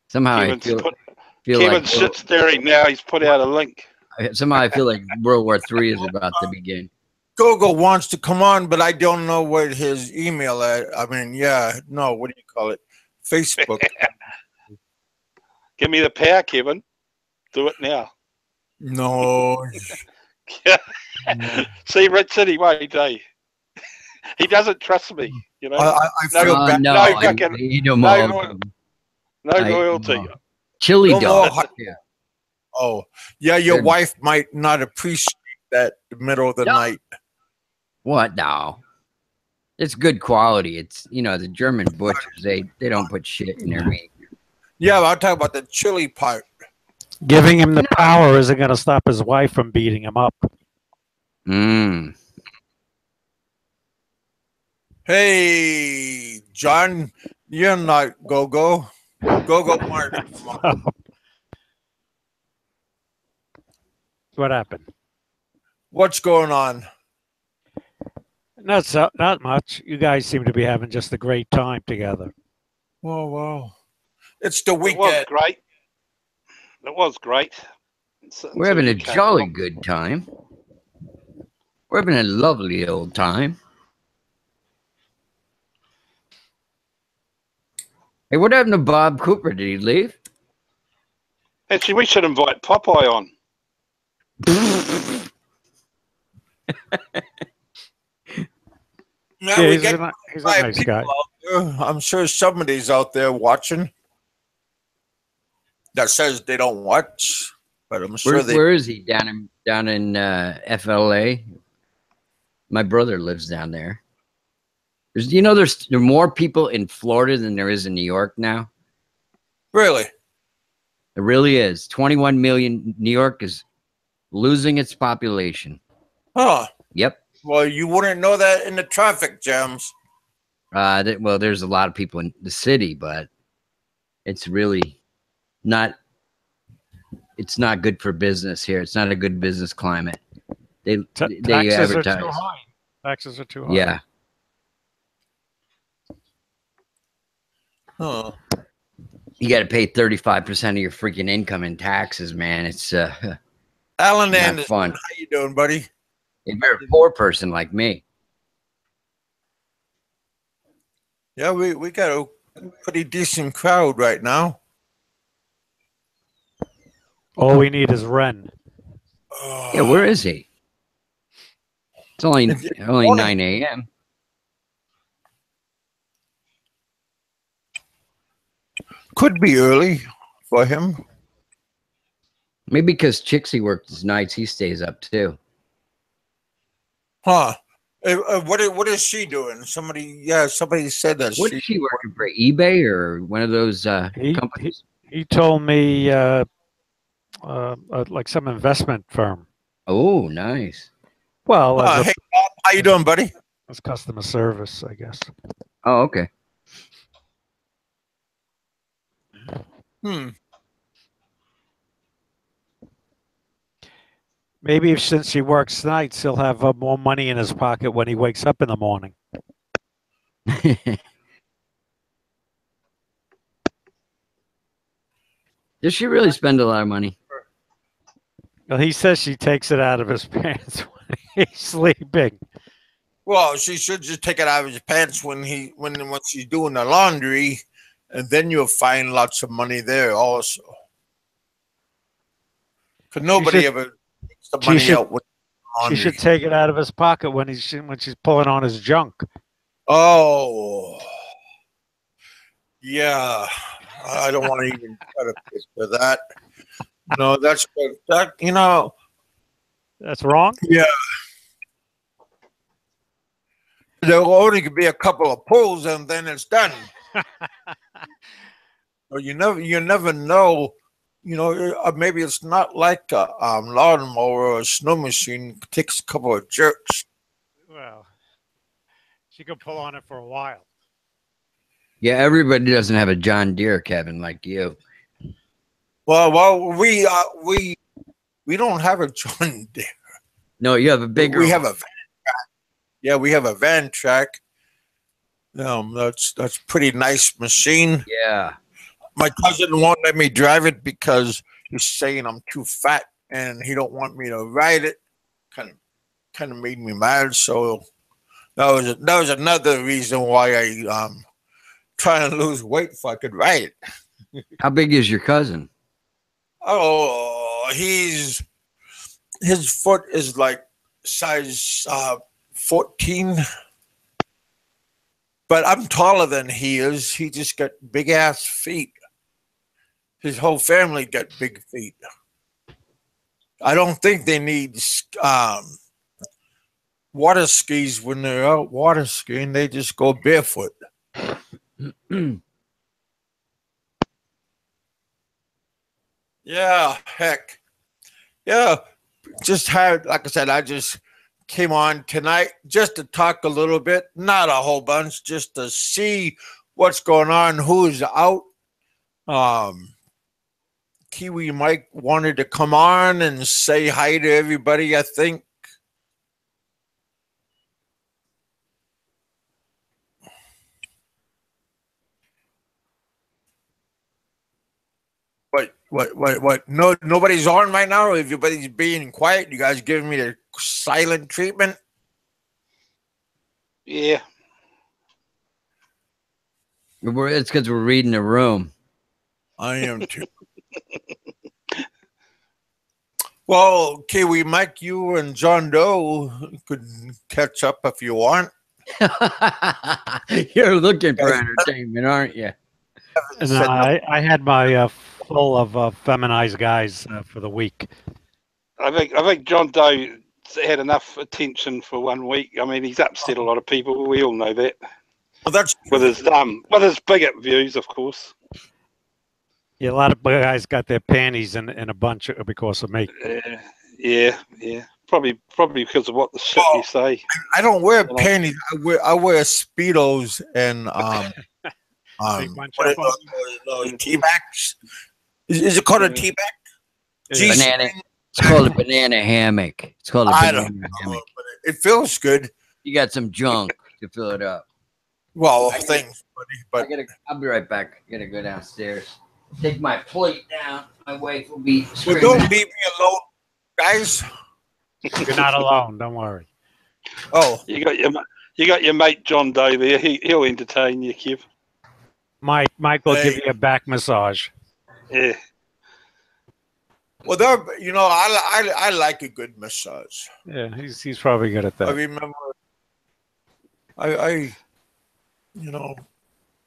Speaker 3: Somehow I feel
Speaker 4: Kevin's
Speaker 3: like
Speaker 4: shit staring now. He's put out a link.
Speaker 3: Somehow I feel like World War III is about to begin.
Speaker 2: Gogo wants to come on, but I don't know what his email at. I mean, what do you call it? Facebook.
Speaker 4: Give me the power, Kevin. Do it now.
Speaker 2: No.
Speaker 4: See, Richard, he won't, eh? He doesn't trust me, you know.
Speaker 2: I feel bad.
Speaker 4: No loyalty.
Speaker 3: Chili dog.
Speaker 2: Oh, yeah, your wife might not appreciate that in the middle of the night.
Speaker 3: What now? It's good quality. It's the German butchers. They don't put shit in their meat.
Speaker 2: Yeah, but I'll talk about the chili part.
Speaker 5: Giving him the power isn't going to stop his wife from beating him up.
Speaker 2: Hey, John, you're not go-go. Go-go Martin.
Speaker 5: What happened?
Speaker 2: What's going on?
Speaker 5: Not much. You guys seem to be having just a great time together.
Speaker 2: Oh, wow. It's the
Speaker 4: It was
Speaker 2: weekend.
Speaker 4: great. It was great.
Speaker 3: We're having a jolly good time. We're having a lovely old time. Hey, what happened to Bob Cooper? Did he leave?
Speaker 4: Actually, we should invite Popeye on.
Speaker 2: Now
Speaker 5: Yeah,
Speaker 2: we
Speaker 5: he's
Speaker 2: get
Speaker 5: he's a
Speaker 2: five
Speaker 5: nice
Speaker 2: people
Speaker 5: guy.
Speaker 2: out there. I'm sure somebody's out there watching that says they don't watch, but I'm sure they.
Speaker 3: Where is he? Down in FLA. My brother lives down there. There are more people in Florida than there is in New York now.
Speaker 2: Really?
Speaker 3: It really is. 21 million. New York is losing its population.
Speaker 2: Huh.
Speaker 3: Yep.
Speaker 2: Well, you wouldn't know that in the traffic jams.
Speaker 3: Well, there's a lot of people in the city, but it's really not. It's not good for business here. It's not a good business climate. They
Speaker 5: Taxes are too
Speaker 3: advertise.
Speaker 5: high. Taxes are too high.
Speaker 3: Yeah.
Speaker 2: Huh.
Speaker 3: You got to pay 35% of your freaking income in taxes, man. It's
Speaker 2: Alan
Speaker 3: not
Speaker 2: Anderson,
Speaker 3: fun.
Speaker 2: how you doing, buddy?
Speaker 3: If you're a poor person like me.
Speaker 2: Yeah, we got a pretty decent crowd right now.
Speaker 5: All we need is Ren.
Speaker 3: Yeah, where is he? It's only
Speaker 2: morning.
Speaker 3: 9 a.m.
Speaker 2: Could be early for him.
Speaker 3: Maybe because Chixie works nights, he stays up too.
Speaker 2: Huh. What is she doing? Somebody said that
Speaker 3: What is she working for? eBay or one of those companies?
Speaker 5: He told me like some investment firm.
Speaker 3: Oh, nice.
Speaker 5: Well,
Speaker 2: hey, Bob, how you doing, buddy?
Speaker 5: as customer service, I guess.
Speaker 3: Oh, okay.
Speaker 5: Maybe since he works nights, he'll have more money in his pocket when he wakes up in the morning.
Speaker 3: Does she really spend a lot of money?
Speaker 5: Well, he says she takes it out of his pants when he's sleeping.
Speaker 2: Well, she should just take it out of his pants when she's doing the laundry, and then you'll find lots of money there also. Because nobody ever takes the money out with laundry.
Speaker 5: She should take it out of his pocket when she's pulling on his junk.
Speaker 2: Oh, yeah. I don't want to even try to picture that. No, that's good.
Speaker 5: That's wrong?
Speaker 2: Yeah. There'll only be a couple of pulls and then it's done. Or you never know. Maybe it's not like a lawnmower or a snow machine. It takes a couple of jerks.
Speaker 5: Well, she could pull on it for a while.
Speaker 3: Yeah, everybody doesn't have a John Deere, Kevin, like you.
Speaker 2: Well, we don't have a John Deere.
Speaker 3: No, you have a bigger.
Speaker 2: We have a van track. Yeah, we have a van track. That's pretty nice machine.
Speaker 3: Yeah.
Speaker 2: My cousin won't let me drive it because he's saying I'm too fat and he don't want me to ride it. Kind of made me mad. So that was another reason why I trying to lose weight if I could ride it.
Speaker 3: How big is your cousin?
Speaker 2: Oh, his foot is like size 14. But I'm taller than he is. He just got big ass feet. His whole family got big feet. I don't think they need water skis when they're out water skiing. They just go barefoot. Yeah, heck. Yeah. Just had, like I said, I just came on tonight just to talk a little bit, not a whole bunch, just to see what's going on, who's out. Kiwi Mike wanted to come on and say hi to everybody, I think. What? No, nobody's on right now. Everybody's being quiet. You guys giving me the silent treatment?
Speaker 4: Yeah.
Speaker 3: It's because we're reading the room.
Speaker 2: I am too. Well, Kiwi Mike, you and John Doe could catch up if you want.
Speaker 3: You're looking for entertainment, aren't you?
Speaker 5: No, I had my full of feminized guys for the week.
Speaker 4: I think John Doe had enough attention for 1 week. I mean, he's upset a lot of people. We all know that.
Speaker 2: Well, that's
Speaker 4: with his bigot views, of course.
Speaker 5: Yeah, a lot of guys got their panties in a bunch because of me.
Speaker 4: Yeah. Probably because of what the shit you say.
Speaker 2: I don't wear panties. I wear Speedos and tea bags. Is it called a tea bag?
Speaker 3: Banana. It's called a banana hammock. It's called a banana hammock.
Speaker 2: But it feels good.
Speaker 3: You got some junk to fill it up.
Speaker 2: Well, thanks, buddy. But
Speaker 3: I'll be right back. I gotta go downstairs. Take my plate down. My wife will be.
Speaker 2: Well, don't leave me alone, guys.
Speaker 5: You're not alone. Don't worry.
Speaker 2: Oh,
Speaker 4: you got your mate John Doe there. He'll entertain you, Kev.
Speaker 5: Mike will give you a back massage.
Speaker 4: Yeah.
Speaker 2: Well, I like a good massage.
Speaker 5: Yeah, he's probably good at that.
Speaker 2: I remember,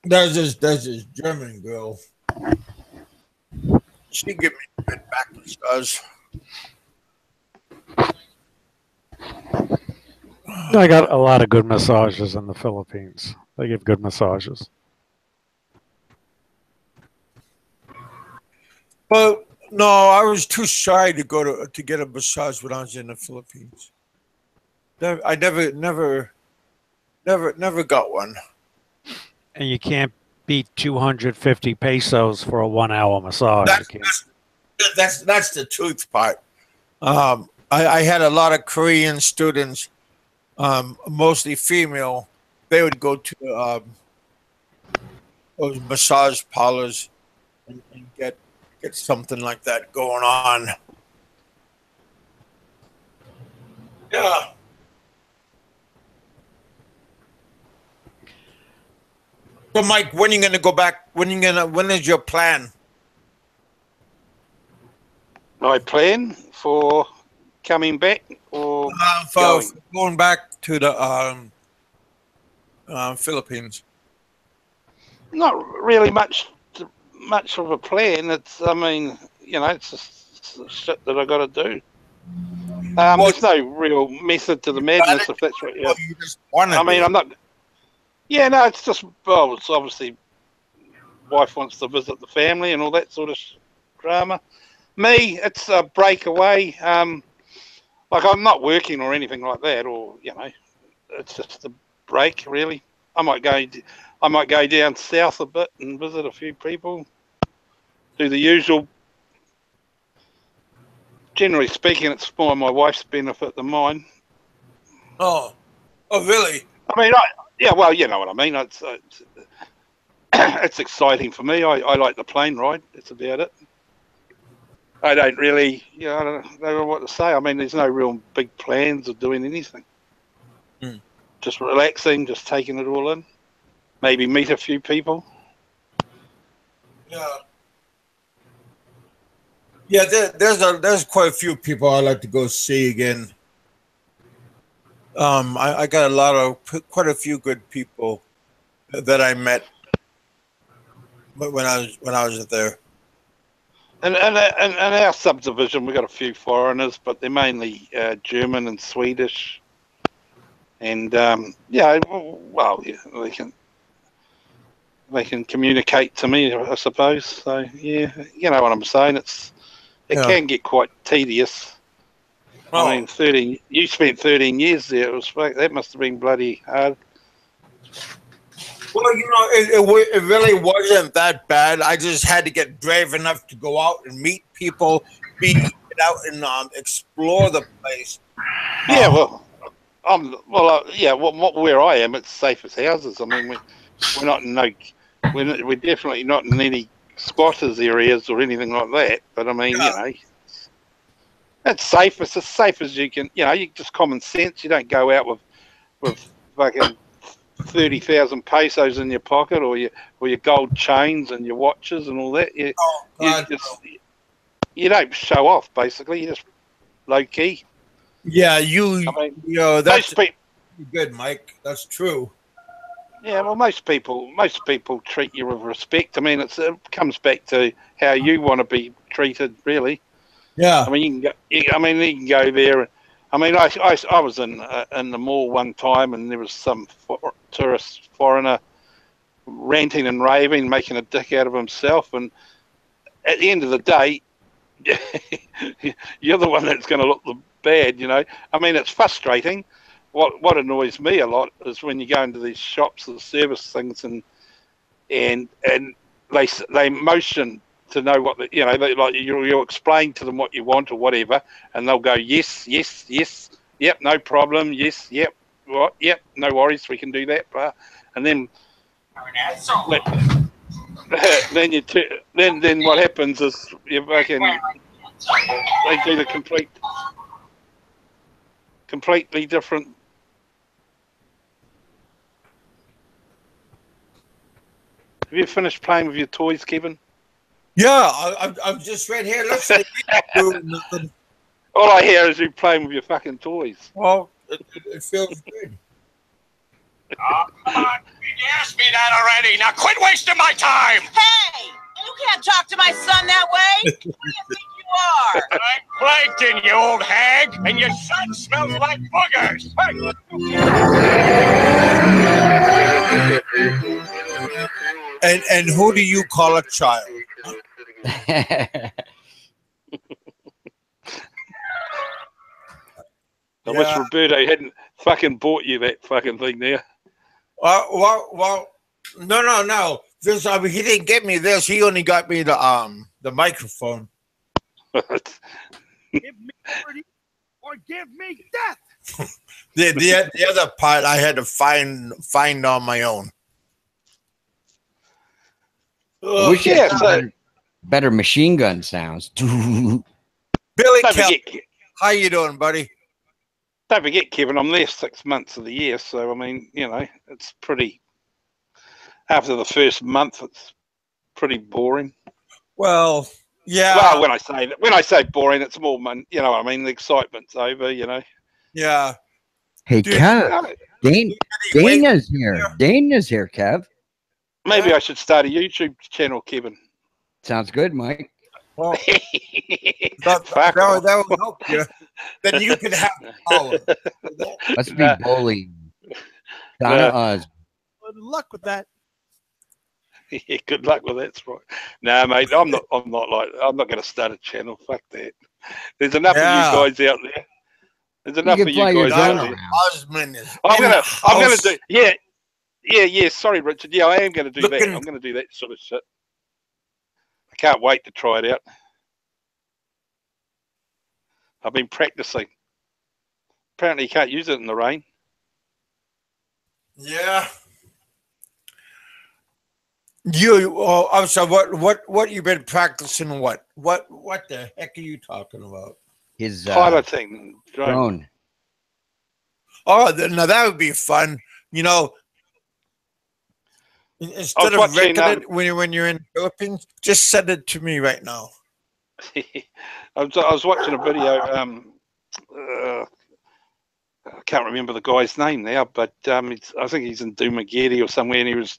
Speaker 2: there's this German girl. She give me a good back massage.
Speaker 5: I got a lot of good massages in the Philippines. They give good massages.
Speaker 2: But no, I was too shy to go to get a massage when I was in the Philippines. I never got one.
Speaker 5: And you can't beat 250 pesos for a 1 hour massage.
Speaker 2: That's the truth part. I had a lot of Korean students, mostly female. They would go to those massage parlors and get something like that going on. Yeah. So, Mike, when are you gonna go back? When is your plan?
Speaker 4: My plan for coming back or
Speaker 2: for going back to the Philippines? Not
Speaker 4: really much of a plan. It's it's just shit that I got to do. There's no real method to the madness, if that's what you just want to do. I'm not. Yeah, no, it's just it's obviously wife wants to visit the family and all that sort of drama. Me, it's a breakaway. Like I'm not working or anything like that, or it's just a break really. I might go down south a bit and visit a few people. Do the usual. Generally speaking, it's more my wife's benefit than mine.
Speaker 2: Oh, really?
Speaker 4: I mean, well, you know what I mean. It's exciting for me. I like the plane ride. That's about it. I don't really, I don't know what to say. I mean, there's no real big plans of doing anything. Just relaxing, just taking it all in. Maybe meet a few people.
Speaker 2: Yeah. Yeah, there's quite a few people I like to go see again. I got quite a few good people that I met when I was there.
Speaker 4: And our subdivision, we got a few foreigners, but they're mainly German and Swedish. And they can communicate to me, I suppose. So yeah, you know what I'm saying. It can get quite tedious. I mean, 13. You spent 13 years there. That must have been bloody hard.
Speaker 2: Well, it really wasn't that bad. I just had to get brave enough to go out and meet people, get out and explore the place.
Speaker 4: Yeah, where I am, it's safe as houses. I mean, we're not in we're definitely not in any squatters areas or anything like that. But I mean, it's safe. It's as safe as you can. You just common sense. You don't go out with fucking 30,000 pesos in your pocket or your gold chains and your watches and all that. You don't show off. Basically, you just low key.
Speaker 2: Yeah, that's good, Mike. That's true.
Speaker 4: Yeah, well, most people treat you with respect. I mean, it comes back to how you want to be treated, really.
Speaker 2: Yeah.
Speaker 4: I mean, you can go there. I mean, I was in the mall one time, and there was some tourist foreigner ranting and raving, making a dick out of himself. And at the end of the day, you're the one that's going to look bad. I mean, it's frustrating. What annoys me a lot is when you go into these shops, the service things, and they motion to know what you'll explain to them what you want or whatever, and they'll go yes, yes, yes, yep, no problem, yes, yep, what, yep, no worries, we can do that, and then then what happens is they do the completely different. Have you finished playing with your toys, Kevin?
Speaker 2: Yeah, I'm just right here listening.
Speaker 4: All I hear is you playing with your fucking toys.
Speaker 2: Well, it feels good.
Speaker 6: Come on, you asked me that already. Now quit wasting my time.
Speaker 7: Hey, you can't talk to my son that way. Who do you think you are?
Speaker 6: I'm plankton, you old hag, and your son smells like boogers.
Speaker 2: And who do you call a child?
Speaker 4: I wish Roberto hadn't fucking bought you that fucking thing there.
Speaker 2: Well, no. This, he didn't get me this. He only got me the microphone.
Speaker 6: Give me liberty or give me death.
Speaker 2: the other part I had to find on my own.
Speaker 3: I wish you had better machine gun sounds.
Speaker 2: Billy, how you doing, buddy?
Speaker 4: Don't forget, Kevin, I'm there 6 months of the year, so I mean, it's pretty. After the first month, it's pretty boring.
Speaker 2: Well, yeah.
Speaker 4: Well, when I say boring, it's more, I mean, the excitement's over,
Speaker 2: Yeah.
Speaker 3: Hey, Kev, Dana's here. Dana's here, Kev.
Speaker 4: Maybe I should start a YouTube channel, Kevin.
Speaker 3: Sounds good, Mike.
Speaker 2: Well, that would help you. Then you could have power.
Speaker 3: Must be bullying. Donna Oz.
Speaker 6: Good luck with that.
Speaker 4: Yeah, good luck with that. That's right. No, mate, I'm not going to start a channel. Fuck that. There's enough of you guys out there. There's enough of you guys out there.
Speaker 2: Osmond is
Speaker 4: I'm gonna do. Yeah. Sorry, Richard. Yeah, I am going to do that. I'm going to do that sort of shit. I can't wait to try it out. I've been practicing. Apparently, you can't use it in the rain.
Speaker 2: Yeah. So what you've been practicing? What the heck are you talking about?
Speaker 3: His
Speaker 4: piloting
Speaker 3: drone.
Speaker 2: Oh, now that would be fun. Instead of recording it when you're in the Philippines, just send it to me right now.
Speaker 4: I was watching a video. I can't remember the guy's name now, but I think he's in Dumaguete or somewhere, and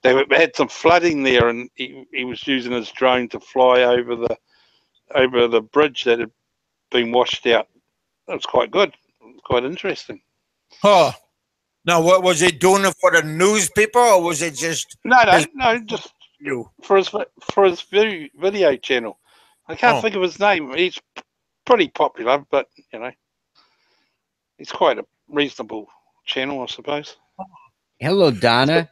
Speaker 4: they had some flooding there, and he was using his drone to fly over the bridge that had been washed out. That was quite good, quite interesting.
Speaker 2: Huh. Now, what was he doing it for the news people, or was it just
Speaker 4: no, just
Speaker 2: you
Speaker 4: for his video channel? I can't think of his name. He's pretty popular, but He's quite a reasonable channel, I suppose.
Speaker 3: Hello, Donna.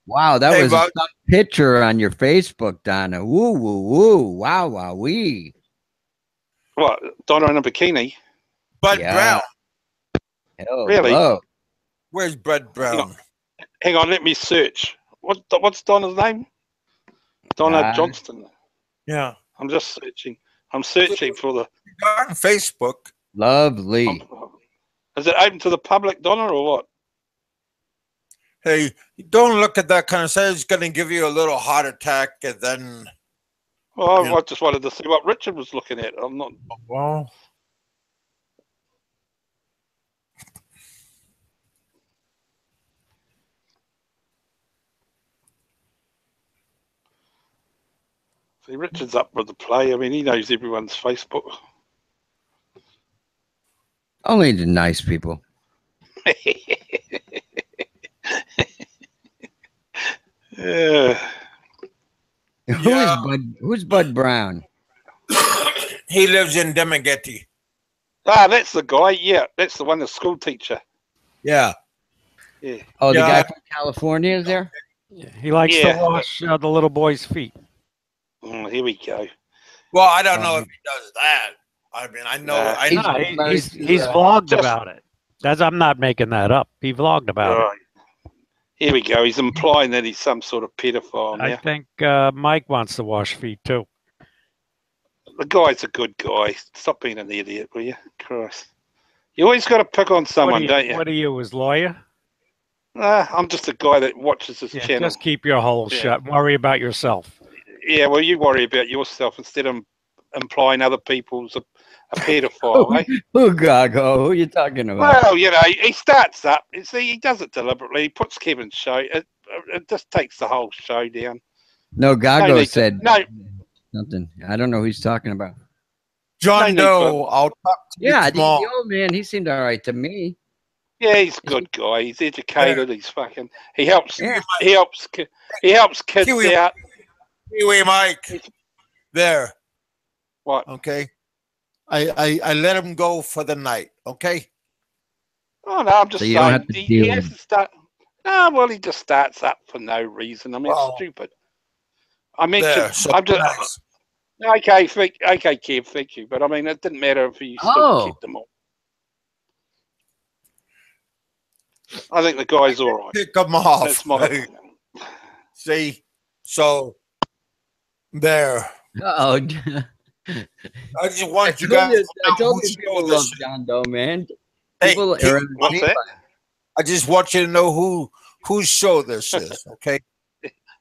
Speaker 3: Wow, that
Speaker 2: Hey,
Speaker 3: was a
Speaker 2: Buck.
Speaker 3: tough picture on your Facebook, Donna. Woo, woo, woo. Wow, wow, wee.
Speaker 4: What, Donna in a bikini?
Speaker 2: Bud
Speaker 3: Yeah.
Speaker 2: Brown.
Speaker 3: Hello,
Speaker 4: Really?
Speaker 3: hello.
Speaker 2: Where's Bud Brown?
Speaker 4: Hang on, let me search. What's Donna's name? Donna Johnston.
Speaker 2: Yeah.
Speaker 4: I'm just searching. I'm searching for the.
Speaker 2: On Facebook.
Speaker 3: Lovely.
Speaker 4: Is it open to the public, Donna, or what?
Speaker 2: Hey, don't look at that kind of stuff. It's going to give you a little heart attack, and then.
Speaker 4: Well,
Speaker 2: Yeah.
Speaker 4: I just wanted to see what Richard was looking at. I'm not.
Speaker 2: Well.
Speaker 4: See, Richard's up with the play. I mean, he knows everyone's Facebook.
Speaker 3: Only the nice people.
Speaker 4: Yeah.
Speaker 3: Who's Bud Brown?
Speaker 2: He lives in Demageti.
Speaker 4: Ah, that's the guy. Yeah, that's the one, the school teacher.
Speaker 2: Yeah.
Speaker 4: Yeah.
Speaker 3: Oh, the
Speaker 2: Yeah.
Speaker 3: guy from California is there?
Speaker 5: He likes
Speaker 4: Yeah.
Speaker 5: to wash the little boy's feet.
Speaker 4: Here we go.
Speaker 2: Well, I don't know if he does that. I mean, I know.
Speaker 4: Nah.
Speaker 2: I know.
Speaker 5: No, he's vlogged
Speaker 4: Just-
Speaker 5: about it. I'm not making that up. He vlogged about it.
Speaker 4: Right. Here we go. He's implying that he's some sort of pedophile
Speaker 5: I
Speaker 4: now.
Speaker 5: think Mike wants to wash feet too.
Speaker 4: The guy's a good guy. Stop being an idiot, will you? Christ. You always got to pick on someone, don't you?
Speaker 5: What are you, his lawyer?
Speaker 4: I'm just a guy that watches this
Speaker 5: Yeah,
Speaker 4: channel.
Speaker 5: just keep your hole
Speaker 4: Yeah.
Speaker 5: shut. Worry about yourself.
Speaker 4: Yeah, well, you worry about yourself instead of implying other people's a pedophile, eh?
Speaker 3: Who, Gago? Who are you talking about?
Speaker 4: Well, you know, he starts up. See, he does it deliberately. He puts Kevin's show. It just takes the whole show down.
Speaker 3: No, Gago
Speaker 4: need to-
Speaker 3: said
Speaker 4: no.
Speaker 3: something. I don't know who he's talking about.
Speaker 2: John
Speaker 4: No,
Speaker 2: Doe, I'll talk to
Speaker 3: Yeah,
Speaker 2: you
Speaker 3: the
Speaker 2: tomorrow.
Speaker 3: old man, he seemed all right to me.
Speaker 4: Yeah, he's a good guy. He's educated. He's fucking. He helps.
Speaker 3: Yeah.
Speaker 4: He helps kids
Speaker 2: Kiwi-
Speaker 4: out.
Speaker 2: Anyway, Mike. There.
Speaker 4: What?
Speaker 2: Okay. I let him go for the night. Okay.
Speaker 4: Oh no, I'm just
Speaker 3: So you don't
Speaker 4: saying.
Speaker 3: have to
Speaker 4: He
Speaker 3: deal
Speaker 4: has
Speaker 3: with
Speaker 4: to start. No, well, he just starts up for no reason. I mean,
Speaker 2: Well,
Speaker 4: it's stupid. I mentioned.
Speaker 2: There. So
Speaker 4: I'm just.
Speaker 2: nice.
Speaker 4: Okay, Kev, thank you. But I mean, it didn't matter if you still
Speaker 3: Oh.
Speaker 4: kept them all. I think the guy's all right.
Speaker 2: Pick him off.
Speaker 4: That's my opinion.
Speaker 2: See. So there.
Speaker 3: Oh,
Speaker 2: I just want you guys to
Speaker 3: I
Speaker 2: know
Speaker 3: told
Speaker 2: who
Speaker 3: you people
Speaker 2: showed
Speaker 3: love
Speaker 2: this.
Speaker 3: John Doe, man.
Speaker 2: Hey,
Speaker 3: People
Speaker 2: Keith,
Speaker 3: are
Speaker 4: What's that?
Speaker 2: I just want you to know whose show this is. Okay.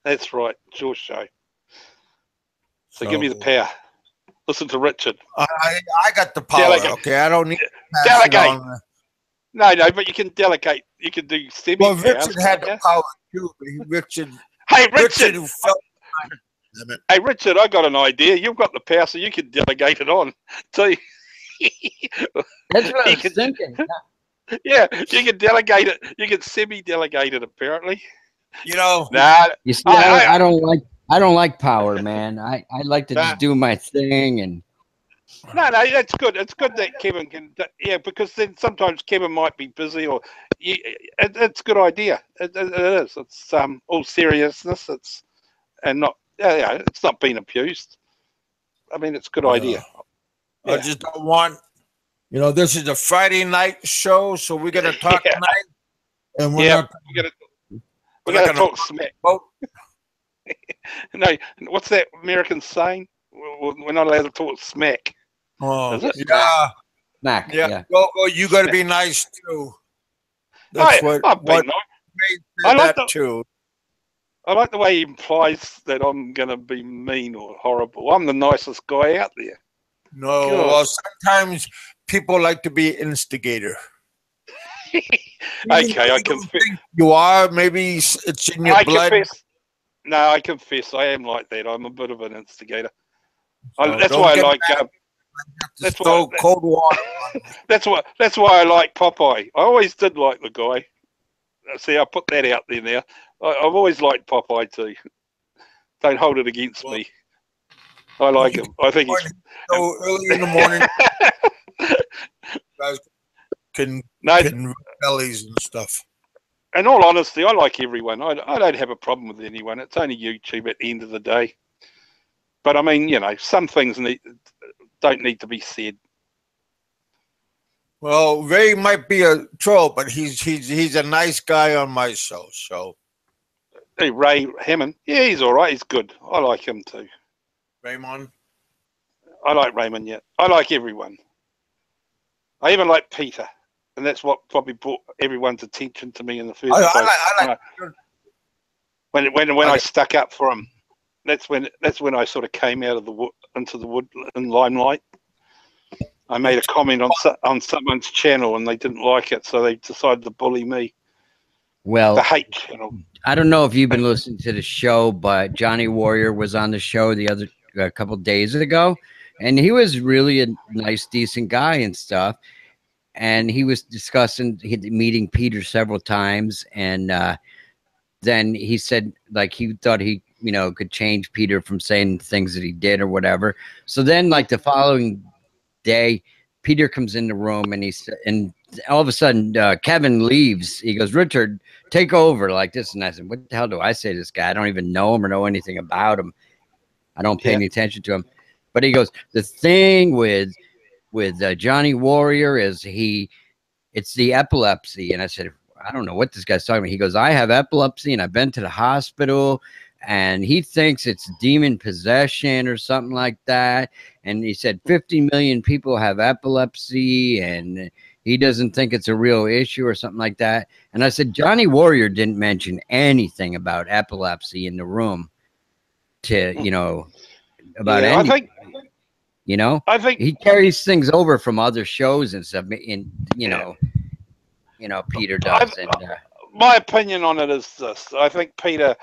Speaker 4: That's right. It's your show. So give me the power. Listen to Richard.
Speaker 2: I got the power.
Speaker 4: Delegate.
Speaker 2: Okay. I don't need to pass it
Speaker 4: Delegate.
Speaker 2: on.
Speaker 4: No, but you can delegate. You can do semi.
Speaker 2: Well, Richard had the power too, but Richard
Speaker 4: Hey, Richard.
Speaker 2: who felt.
Speaker 4: Hey, Richard. I got an idea. You've got the power, so you can delegate it on. So,
Speaker 3: That's what I
Speaker 4: You
Speaker 3: was
Speaker 4: can-
Speaker 3: thinking.
Speaker 4: yeah, you can delegate it. You can semi-delegate it. Apparently.
Speaker 2: You know.
Speaker 4: Nah.
Speaker 3: You see,
Speaker 4: I-
Speaker 3: I don't like power, man. I like to just do my thing and
Speaker 4: No, that's good. It's good that Kevin can. Yeah, because then sometimes Kevin might be busy, or it's a good idea. It is. It's all seriousness. It's and not. Yeah, it's not being abused. I mean, it's a good idea.
Speaker 2: I just don't want. You know, this is a Friday night show, so we're gonna talk
Speaker 4: Yeah.
Speaker 2: tonight, and we're
Speaker 4: Yeah,
Speaker 2: not.
Speaker 4: we gotta talk smack.
Speaker 2: Oh.
Speaker 4: No, what's that American saying? We're not allowed to talk smack.
Speaker 2: Oh,
Speaker 4: Is it?
Speaker 2: yeah,
Speaker 3: smack.
Speaker 2: yeah.
Speaker 3: Yeah.
Speaker 2: Go. You got to be nice too. That's
Speaker 4: I've been
Speaker 2: what
Speaker 4: nice.
Speaker 2: made
Speaker 4: I like
Speaker 2: that too.
Speaker 4: I like the way he implies that I'm going to be mean or horrible. I'm the nicest guy out there.
Speaker 2: No,
Speaker 4: God.
Speaker 2: well, sometimes people like to be instigator.
Speaker 4: Okay, I confess.
Speaker 2: You are. Maybe it's in your
Speaker 4: I
Speaker 2: blood.
Speaker 4: confess. No, I confess. I am like that. I'm a bit of an instigator.
Speaker 2: So
Speaker 4: That's
Speaker 2: don't
Speaker 4: why I
Speaker 2: get
Speaker 4: like.
Speaker 2: mad.
Speaker 4: That's
Speaker 2: Just throw
Speaker 4: why-
Speaker 2: cold water.
Speaker 4: That's why I like Popeye. I always did like the guy. See, I put that out there now. I've always liked Popeye too. Don't hold it against me. I like him. I think he's.
Speaker 2: So early in the morning, guys,
Speaker 4: No,
Speaker 2: can bellies and stuff.
Speaker 4: in all honesty, I like everyone. I don't have a problem with anyone. It's only YouTube at the end of the day. But I mean, you know, some things don't need to be said.
Speaker 2: Well, Ray might be a troll, but he's a nice guy on my show. So
Speaker 4: Hey, Ray Hammond, yeah, he's all right. He's good. I like him too.
Speaker 2: Raymond,
Speaker 4: I like Raymond. Yeah, I like everyone. I even like Peter, and that's what probably brought everyone's attention to me in the first place.
Speaker 2: I like
Speaker 4: When I stuck up for him, that's when I sort of came out of into the wood in limelight. I made a comment on someone's channel and they didn't like it, so they decided to bully me.
Speaker 3: Well,
Speaker 4: The hate channel.
Speaker 3: I don't know if you've been listening to the show, but Johnny Warrior was on the show a couple days ago, and he was really a nice, decent guy and stuff. And he was discussing meeting Peter several times, and then he said like he thought he could change Peter from saying things that he did or whatever. So then like the following day, Peter comes in the room and all of a sudden Kevin leaves. He goes, "Richard, take over," like this. And I said, "What the hell do I say to this guy? I don't even know him or know anything about him. I don't pay any attention to him." But he goes, "The thing with Johnny Warrior is it's the epilepsy." And I said, "I don't know what this guy's talking about." He goes, "I have epilepsy and I've been to the hospital, and he thinks it's demon possession or something like that." And he said 50 million people have epilepsy and he doesn't think it's a real issue or something like that. And I said, Johnny Warrior didn't mention anything about epilepsy in the room about anything. I think he carries things over from other shows and stuff. Peter does.
Speaker 4: My opinion on it is this: I think Peter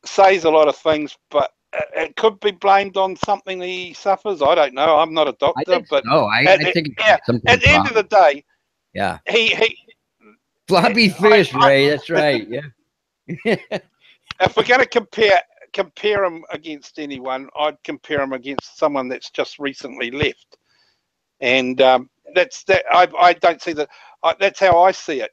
Speaker 4: says a lot of things, but it could be blamed on something he suffers. I don't know. I'm not a doctor, but
Speaker 3: I think at
Speaker 4: the end of the day, he
Speaker 3: floppy fish, Ray. That's right. Yeah.
Speaker 4: If we're going to compare him against anyone, I'd compare him against someone that's just recently left, and that's that. I don't see that. That's how I see it.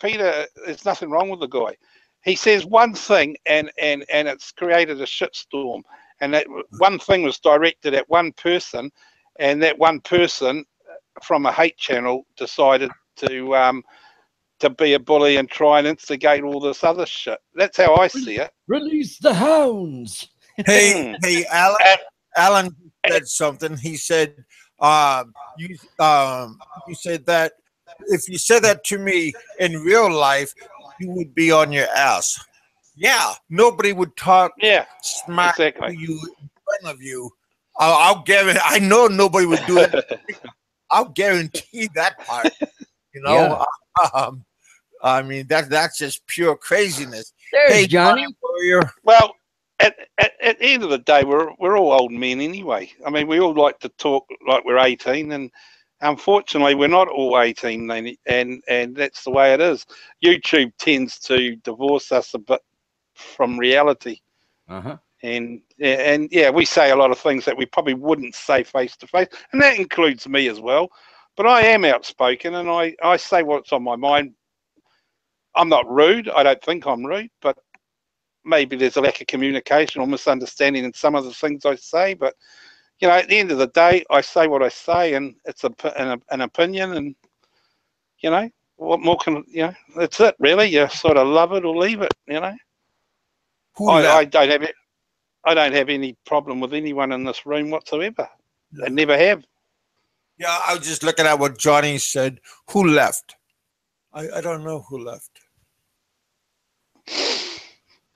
Speaker 4: Peter, there's nothing wrong with the guy. He says one thing and it's created a shitstorm. And that one thing was directed at one person, and that one person from a hate channel decided to be a bully and try and instigate all this other shit. That's how I see it.
Speaker 3: Release the hounds.
Speaker 2: Hey, Alan said something. He said, you said that if you said that to me in real life, you would be on your ass. Yeah, nobody would talk smack to you in front of you. I'll guarantee. I know nobody would do it. I'll guarantee that part. I mean that's just pure craziness.
Speaker 3: There's Johnny.
Speaker 4: Well, at the end of the day, we're all old men anyway. I mean, we all like to talk like we're 18, and unfortunately, we're not all 18, and that's the way it is. YouTube tends to divorce us a bit from reality. And we say a lot of things that we probably wouldn't say face to face, and that includes me as well. But I am outspoken, and I say what's on my mind. I'm not rude. I don't think I'm rude, but maybe there's a lack of communication or misunderstanding in some of the things I say. But at the end of the day, I say what I say, and it's an opinion, and what more can that's it really. You sort of love it or leave it. I don't have any problem with anyone in this room whatsoever. I never have.
Speaker 2: Yeah, I was just looking at what Johnny said. Who left? I don't know who left.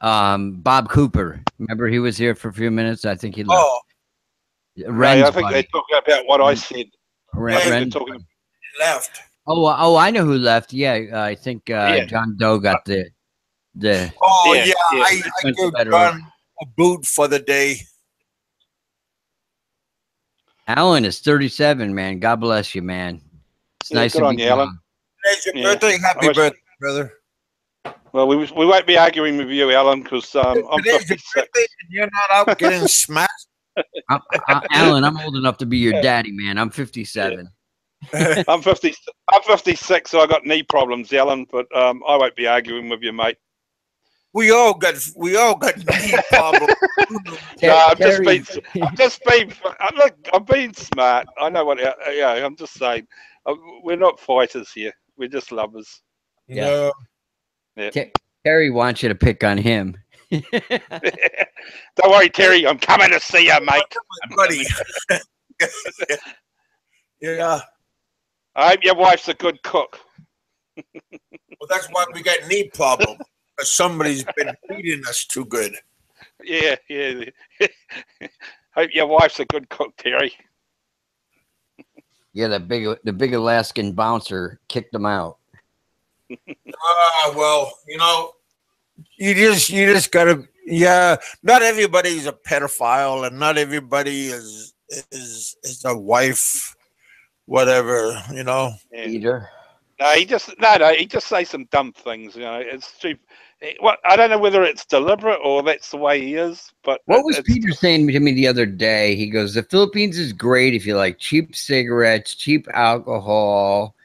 Speaker 3: Bob Cooper. Remember he was here for a few minutes? I think he left.
Speaker 2: Oh.
Speaker 4: I think they're talking about what I said.
Speaker 2: Left.
Speaker 3: Oh, I know who left. Yeah, I think John Doe got the.
Speaker 2: I gave John a boot for the day.
Speaker 3: Alan is 37, man. God bless you, man. It's nice to meet you,
Speaker 4: Alan.
Speaker 2: Today's your birthday. Happy birthday, brother.
Speaker 4: Well, we won't be arguing with you, Alan, because I'm 56.
Speaker 2: And you're not out getting smashed.
Speaker 3: Alan, I'm old enough to be your daddy, man. I'm 57.
Speaker 4: I'm 50. I'm 56, so I got knee problems, Alan. But I won't be arguing with you, mate.
Speaker 2: We all got knee problems.
Speaker 4: No, I'm just
Speaker 3: Terry,
Speaker 4: being. Look, I'm being smart. I know what. Yeah, I'm just saying. We're not fighters here. We're just lovers.
Speaker 2: No.
Speaker 3: Terry wants you to pick on him.
Speaker 4: Don't worry, Terry. I'm coming to see you, mate.
Speaker 2: Buddy. Yeah.
Speaker 4: I hope your wife's a good cook.
Speaker 2: Well, that's why we got knee problems. Because somebody's been feeding us too good.
Speaker 4: Yeah. Hope your wife's a good cook, Terry.
Speaker 3: Yeah, the big Alaskan bouncer kicked him out.
Speaker 2: Well, you just gotta. Yeah, not everybody's a pedophile, and not everybody is a wife, whatever.
Speaker 4: Yeah.
Speaker 3: Peter.
Speaker 4: No, he just says some dumb things. It's stupid. I don't know whether it's deliberate or that's the way he is. But
Speaker 3: what was Peter saying to me the other day? He goes, "The Philippines is great if you like cheap cigarettes, cheap alcohol."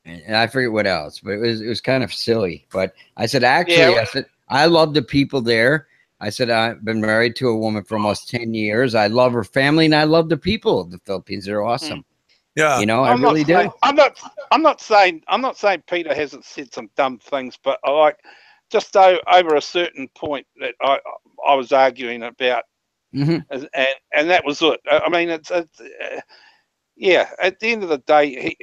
Speaker 3: And I forget what else, but it was kind of silly. But I said, actually, I love the people there. I said, I've been married to a woman for almost 10 years. I love her family and I love the people of the Philippines. They're awesome.
Speaker 2: Yeah.
Speaker 3: I really do.
Speaker 4: I'm not saying Peter hasn't said some dumb things, but I like just over a certain point that I was arguing about, and that was it. I mean, it's yeah. At the end of the day,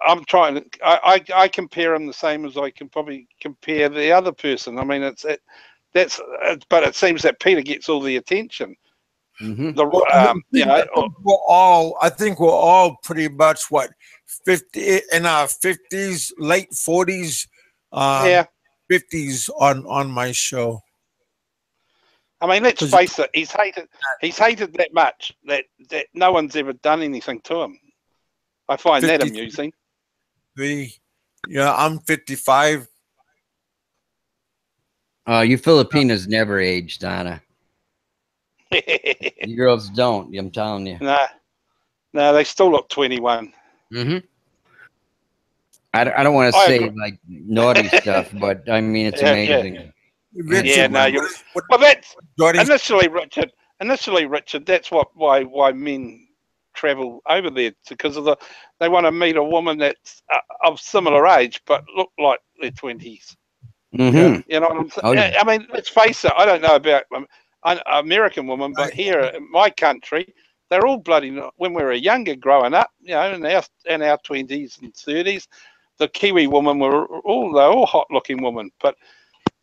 Speaker 4: I'm trying. I compare him the same as I can probably compare the other person. I mean, but it seems that Peter gets all the attention.
Speaker 2: I think we're all pretty much 50 in our 50s, late 40s, 50s on my show.
Speaker 4: I mean, let's face it. He's hated that much that no one's ever done anything to him. I find that amusing.
Speaker 2: I'm 55.
Speaker 3: You Filipinos never age, Donna. You girls don't. I'm telling you.
Speaker 4: No, they still look 21.
Speaker 3: I don't want to say like naughty stuff, but I mean it's amazing.
Speaker 4: Well, that's initially, Richard. That's why men travel over there, because they want to meet a woman that's of similar age but look like their 20s. You know what I'm saying? I mean, let's face it. I don't know about an American woman, but here in my country, they're all bloody. When we were younger, growing up, in our 20s and 30s, the Kiwi women they're all hot-looking women. But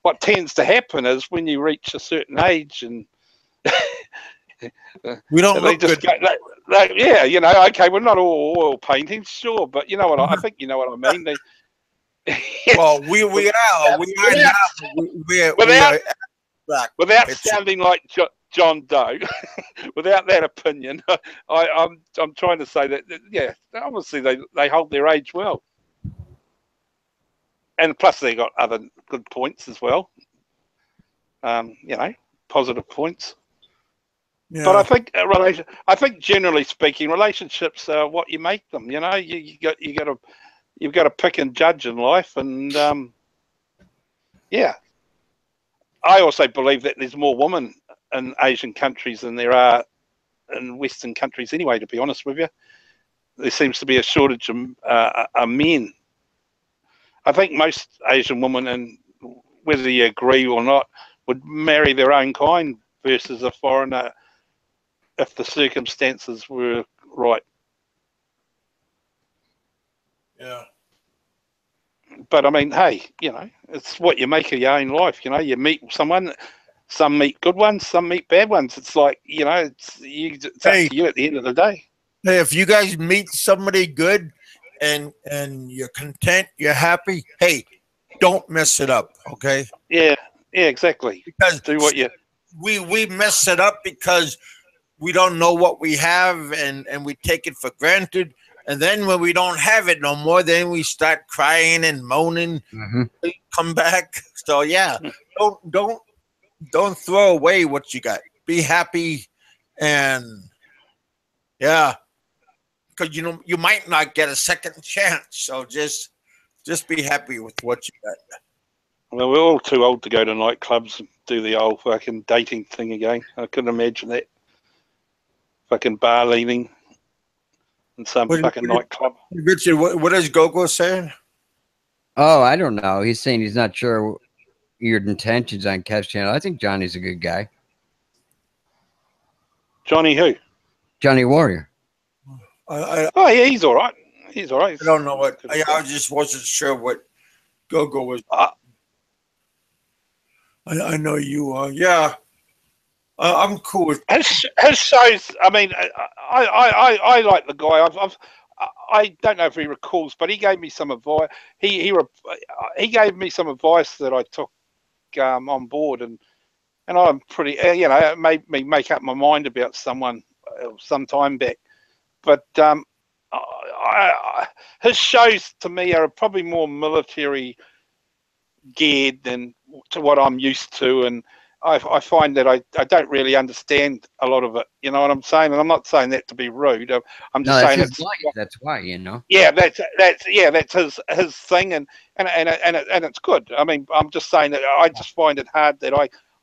Speaker 4: what tends to happen is when you reach a certain age and
Speaker 2: we don't look good.
Speaker 4: Okay, we're not all oil paintings, sure, but you know what I think you know what I mean.
Speaker 2: Well, we are
Speaker 4: without sounding like John Doe, without that opinion, I'm trying to say that obviously they hold their age well, and plus they got other good points as well. Positive points. Yeah. But I think generally speaking, relationships are what you make them. You've got to pick and judge in life, and I also believe that there's more women in Asian countries than there are in Western countries. Anyway, to be honest with you, there seems to be a shortage of men. I think most Asian women, and whether you agree or not, would marry their own kind versus a foreigner if the circumstances were right.
Speaker 2: Yeah.
Speaker 4: But I mean, hey, it's what you make of your own life. You meet someone, some meet good ones, some meet bad ones. It's like, it's up to you at the end of the day.
Speaker 2: Hey, if you guys meet somebody good and you're content, you're happy, hey, don't mess it up, okay?
Speaker 4: Yeah, exactly.
Speaker 2: Because
Speaker 4: do what
Speaker 2: we mess it up because we don't know what we have and we take it for granted. And then when we don't have it no more, then we start crying and moaning. Come back. So don't throw away what you got. Be happy, and because you might not get a second chance. So just be happy with what you got.
Speaker 4: Well, we're all too old to go to nightclubs and do the old fucking dating thing again. I couldn't imagine that. Fucking bar leaning in some fucking nightclub.
Speaker 2: Richard, what is Gogo saying?
Speaker 3: Oh, I don't know. He's saying he's not sure your intentions on Kev's channel. I think Johnny's a good guy.
Speaker 4: Johnny who?
Speaker 3: Johnny Warrior.
Speaker 4: Oh yeah, he's all right. He's all right.
Speaker 2: I don't know what. I just wasn't sure what Gogo was. I know you are. Yeah, I'm cool with
Speaker 4: his shows. I mean, I like the guy. I don't know if he recalls, but he gave me some advice. He gave me some advice that I took on board, and I'm pretty. It made me make up my mind about someone some time back. But his shows to me are probably more military geared than to what I'm used to, and I find that I don't really understand a lot of it. You know what I'm saying? And I'm not saying that to be rude. I'm just saying
Speaker 3: that's why, you know.
Speaker 4: Yeah, that's his thing, and it's good. I mean, I'm just saying that I just find it hard that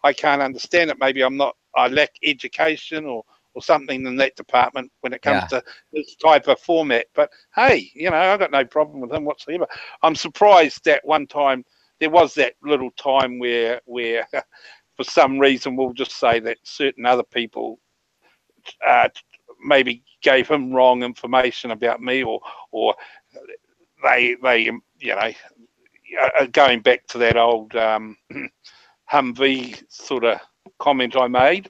Speaker 4: I can't understand it. Maybe I lack education or something in that department when it comes to this type of format. But hey, I've got no problem with him whatsoever. I'm surprised that one time there was that little time where for some reason we'll just say that certain other people maybe gave him wrong information about me, or they going back to that old Humvee sort of comment I made.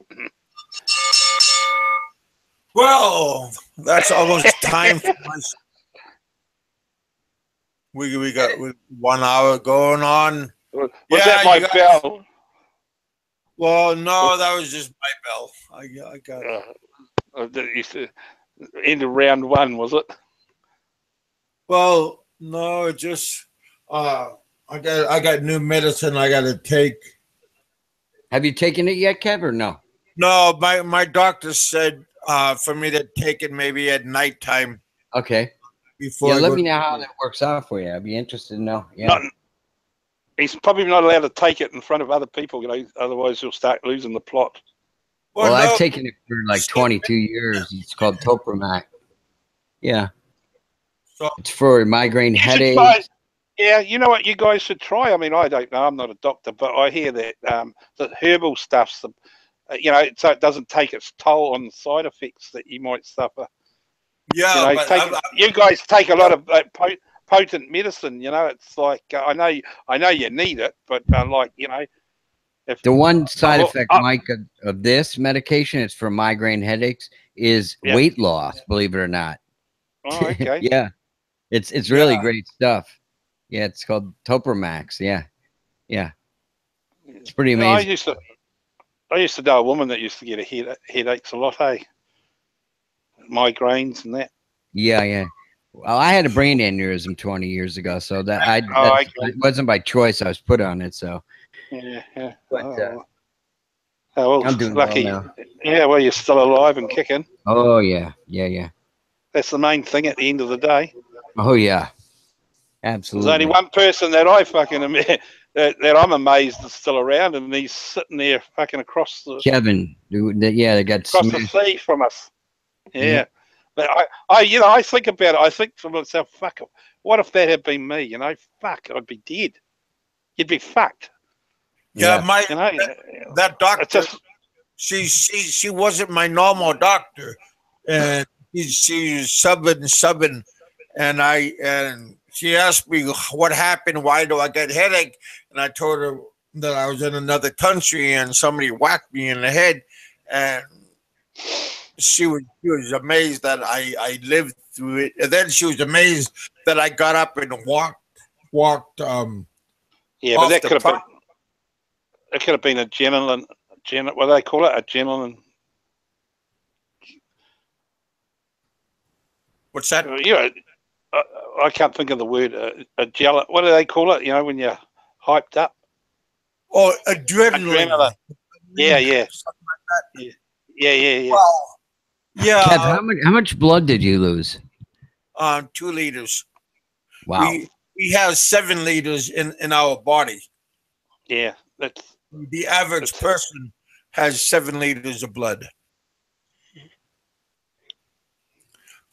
Speaker 2: Well, that's almost time for us. We got 1 hour going on.
Speaker 4: Was that my bell?
Speaker 2: Well, no, that was just my bell. I got
Speaker 4: it. End of round one, was it?
Speaker 2: Well, no, it just I got new medicine I got to take.
Speaker 3: Have you taken it yet, Kev, or no?
Speaker 2: No, my doctor said for me to take it maybe at nighttime.
Speaker 3: Okay.
Speaker 2: Before
Speaker 3: let me know how that works out for you. I'd be interested to know.
Speaker 4: Yeah. He's probably not allowed to take it in front of other people, otherwise he'll start losing the plot.
Speaker 3: Well, I've taken it for like 22 years. It's called Topramac. Yeah. So it's for migraine headaches.
Speaker 4: Yeah, you know what you guys should try? I mean, I don't know. I'm not a doctor, but I hear that the herbal stuff's, so it doesn't take its toll on the side effects that you might suffer.
Speaker 2: Yeah,
Speaker 4: you guys take a lot of potent medicine. It's like I know you need it, but if
Speaker 3: the one side effect, Mike, of this medication, it's for migraine headaches, is weight loss. Believe it or not.
Speaker 4: Oh, okay.
Speaker 3: Yeah, it's really great stuff. Yeah, it's called Topramax. Yeah, it's pretty amazing.
Speaker 4: I used to know a woman that used to get headaches a lot. Hey, migraines and that.
Speaker 3: Yeah. Well, I had a brain aneurysm 20 years ago, so that it wasn't by choice. I was put on it, so.
Speaker 4: Yeah.
Speaker 3: But,
Speaker 4: I'm doing lucky. Well now. Yeah, well, you're still alive and kicking.
Speaker 3: Oh yeah.
Speaker 4: That's the main thing at the end of the day.
Speaker 3: Oh yeah, absolutely.
Speaker 4: There's only one person that I fucking that I'm amazed is still around, and he's sitting there fucking across the
Speaker 3: Kevin. They got
Speaker 4: across the sea from us. Yeah. But I think about it. I think to myself, fuck, what if that had been me? Fuck, I'd be dead. You'd be fucked.
Speaker 2: Yeah, that doctor. She wasn't my normal doctor, and she was subbing, and she asked me what happened. Why do I get headache? And I told her that I was in another country and somebody whacked me in the head, and she was amazed that I lived through it, and then she was amazed that I got up and walked.
Speaker 4: Yeah, but that could have been adrenaline. What do they call it? Adrenaline.
Speaker 2: What's that?
Speaker 4: I can't think of the word. What do they call it? When you're hyped up.
Speaker 2: Oh, adrenaline.
Speaker 4: Yeah.
Speaker 2: Something like that.
Speaker 4: Yeah.
Speaker 2: Well, yeah.
Speaker 3: Kev, how much blood did you lose?
Speaker 2: 2 liters.
Speaker 3: Wow.
Speaker 2: We have 7 liters in our body.
Speaker 4: Yeah, that's
Speaker 2: The average person has 7 liters of blood.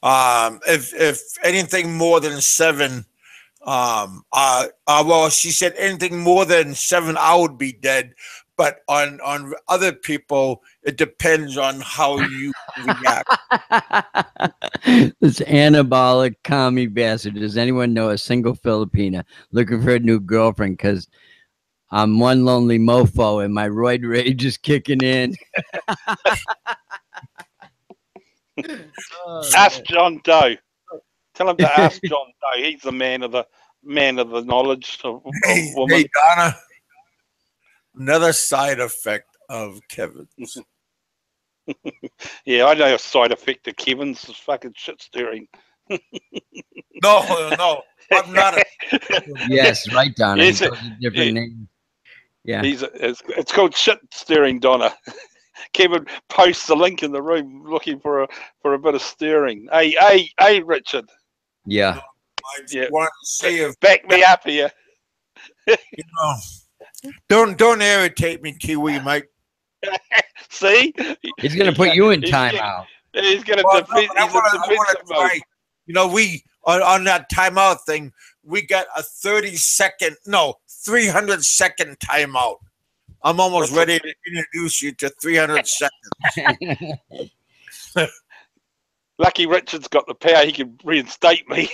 Speaker 2: If anything more than 7, well, she said anything more than 7, I would be dead. But on other people, it depends on how you react.
Speaker 3: This anabolic commie bastard. Does anyone know a single Filipina looking for a new girlfriend? Because I'm one lonely mofo and my roid rage is kicking in.
Speaker 4: ask John Doe. Tell him to ask John Doe. He's the man of the knowledge of woman.
Speaker 2: Hey, Donna. Another side effect of Kevin's.
Speaker 4: Yeah, I know a side effect of Kevin's is fucking shit stirring.
Speaker 2: No, I'm not.
Speaker 3: Yes, right, Donna.
Speaker 4: Yes,
Speaker 3: He goes a different name. Yeah.
Speaker 4: It's called shit stirring, Donna. Kevin posts the link in the room looking for a bit of stirring. Hey, Richard.
Speaker 3: Yeah.
Speaker 2: I just want to say if
Speaker 4: Back me up here.
Speaker 2: you know, don't irritate me, Kiwi Mike.
Speaker 4: See,
Speaker 3: He's gonna put you in timeout.
Speaker 4: He's gonna
Speaker 2: Well,
Speaker 4: defend.
Speaker 2: I
Speaker 4: He's in
Speaker 2: want to
Speaker 4: defensive mode.
Speaker 2: try. You know, we on that timeout thing, we got a 300-second timeout. I'm almost ready to introduce you to 300 seconds.
Speaker 4: Lucky Richard's got the power; he can reinstate me.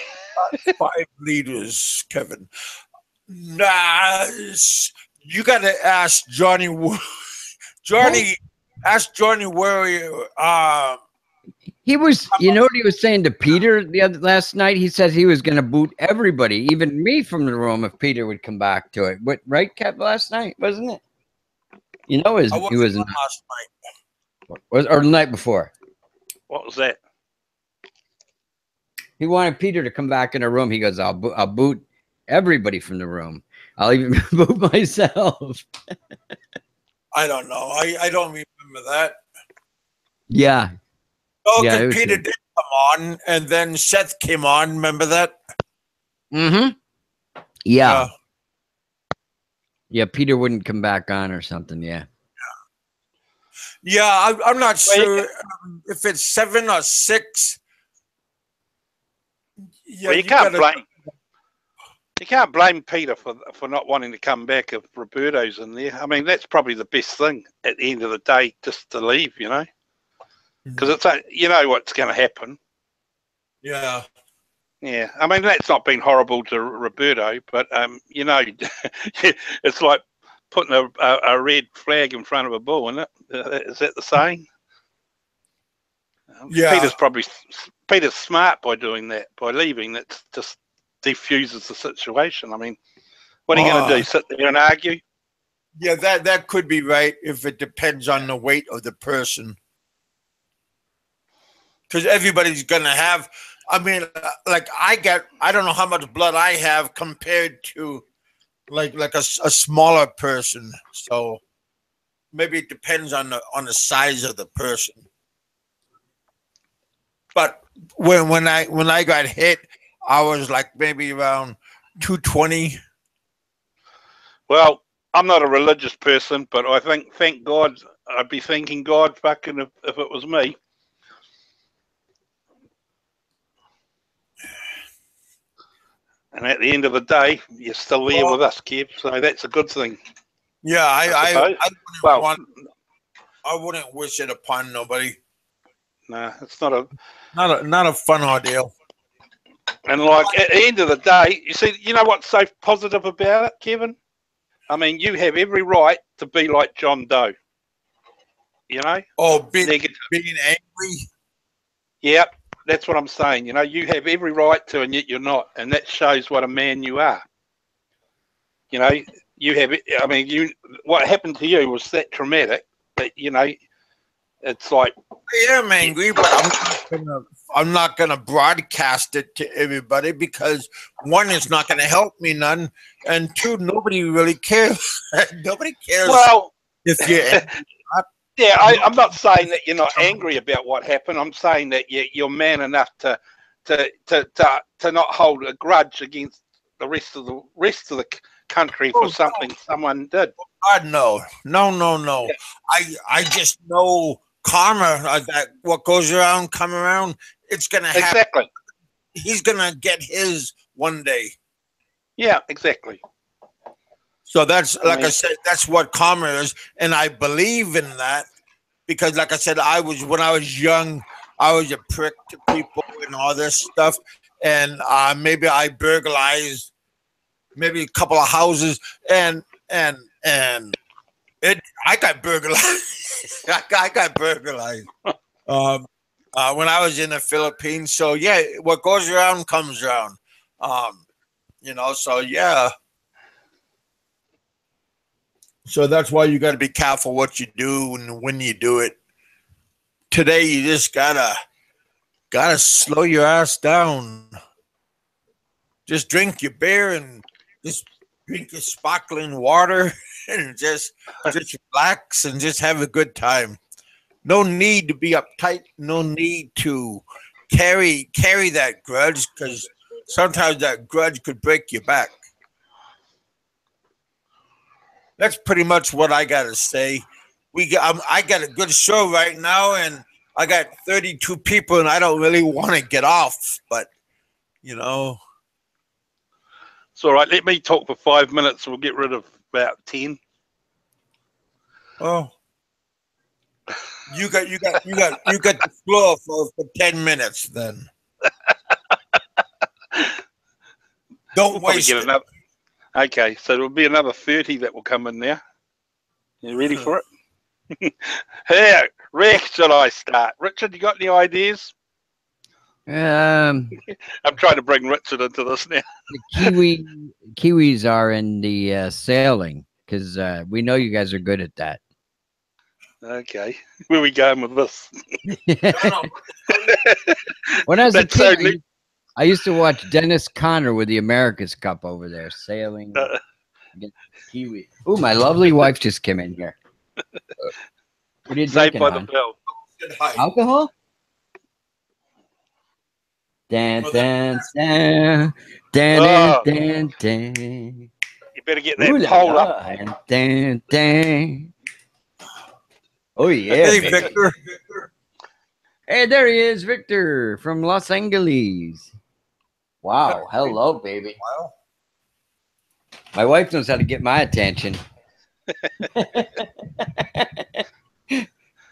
Speaker 2: 5 liters, Kevin. Nah, you got to ask Johnny. Ask Johnny where
Speaker 3: He was, you know what he was saying to Peter last night? He said he was going to boot everybody, even me, from the room if Peter would come back to it. What, right, Kev? Last night, wasn't it? You know, he was
Speaker 2: last night.
Speaker 3: Or the night before.
Speaker 4: What was that?
Speaker 3: He wanted Peter to come back in the room. He goes, I'll boot everybody from the room. I'll even boot myself.
Speaker 2: I don't know. I don't remember that.
Speaker 3: Yeah.
Speaker 2: Oh,
Speaker 3: Yeah,
Speaker 2: because Peter did come on, and then Seth came on. Remember that?
Speaker 3: Mm-hmm. Yeah. Yeah, Peter wouldn't come back on or something. Yeah.
Speaker 2: Yeah, I'm not sure if it's 7 or 6. Yeah,
Speaker 4: Well, you can't blame Peter for not wanting to come back if Roberto's in there. I mean, that's probably the best thing at the end of the day, just to leave, you know, because it's you know what's going to happen.
Speaker 2: Yeah.
Speaker 4: Yeah, I mean that's not been horrible to Roberto, but you know, it's like putting a red flag in front of a bull, isn't it? Is that the saying?
Speaker 2: Yeah.
Speaker 4: Peter's smart by doing that, by leaving. That just defuses the situation. I mean, what are you going to do? Sit there and argue?
Speaker 2: Yeah, that could be right if it depends on the weight of the person. Because everybody's going to have, I mean, like I don't know how much blood I have compared to like a smaller person. So maybe it depends on the size of the person. But when I got hit, I was like maybe around 220.
Speaker 4: Well, I'm not a religious person, but I thank God, I'd be thanking God fucking if it was me. And at the end of the day, you're still there with us, Kev. So that's a good thing.
Speaker 2: Yeah, I wouldn't wish it upon nobody.
Speaker 4: No, it's not
Speaker 2: a fun ordeal.
Speaker 4: And like at the end of the day, you know what's so positive about it, Kevin? I mean, you have every right to be like John Doe. You know?
Speaker 2: Oh, being angry.
Speaker 4: Yep, that's what I'm saying. You know, you have every right to, and yet you're not, and that shows what a man you are. You know, you have. I mean, what happened to you was that traumatic that you know. It's like
Speaker 2: I am angry, but I'm not gonna broadcast it to everybody because 1, it's not gonna help me none, and 2, nobody really cares. Nobody cares.
Speaker 4: Well,
Speaker 2: if you're angry.
Speaker 4: Yeah, I'm not saying that you're not angry about what happened. I'm saying that you're man enough to to not hold a grudge against the rest of the country for something someone did.
Speaker 2: God, no.
Speaker 4: Yeah.
Speaker 2: I just know karma. That what goes around, come around. It's gonna happen.
Speaker 4: Exactly.
Speaker 2: He's gonna get his one day.
Speaker 4: Yeah, exactly.
Speaker 2: So that's
Speaker 4: I
Speaker 2: like I
Speaker 4: mean-
Speaker 2: said. That's what karma is, and I believe in that because, like I said, when I was young, I was a prick to people and all this stuff, and maybe I burglarized maybe a couple of houses, and I got burglarized. I got burglarized when I was in the Philippines. So yeah, what goes around comes around. So yeah. So that's why you got to be careful what you do and when you do it. Today you just gotta slow your ass down. Just drink your beer and just drink your sparkling water and just relax and just have a good time. No need to be uptight. No need to carry that grudge because sometimes that grudge could break your back. That's pretty much what I gotta say. I got a good show right now, and I got 32 people, and I don't really want to get off, but
Speaker 4: It's all right. Let me talk for 5 minutes. We'll get rid of about 10.
Speaker 2: Oh, you got the floor for 10 minutes. Then don't
Speaker 4: We'll probably
Speaker 2: waste
Speaker 4: get
Speaker 2: it.
Speaker 4: another. Okay, so there'll be another 30 that will come in now. You ready for it? Here, Rick, should I start? Richard, you got any ideas?
Speaker 3: The
Speaker 4: I'm trying to bring Richard into this now.
Speaker 3: Kiwis are in the sailing because we know you guys are good at that.
Speaker 4: Okay, where are we going with this?
Speaker 3: When I was a
Speaker 4: That's so
Speaker 3: kid, I used to watch Dennis Conner with the America's Cup over there sailing against Kiwi. Oh, my lovely wife just came in here. What are you
Speaker 4: Saved
Speaker 3: drinking,
Speaker 4: by the
Speaker 3: hon?
Speaker 4: bell.
Speaker 3: Alcohol? Dan, dan, dan, dan,
Speaker 4: Oh.
Speaker 3: dan, dan.
Speaker 4: You better get
Speaker 3: Ooh
Speaker 4: that
Speaker 3: la
Speaker 4: pole
Speaker 3: la,
Speaker 4: up.
Speaker 3: dan, dan. Oh, yeah.
Speaker 2: Hey,
Speaker 3: baby.
Speaker 2: Victor.
Speaker 3: Hey, there he is, Victor from Los Angeles. Wow. Hello, baby.
Speaker 2: Wow.
Speaker 3: My wife knows how to get my attention.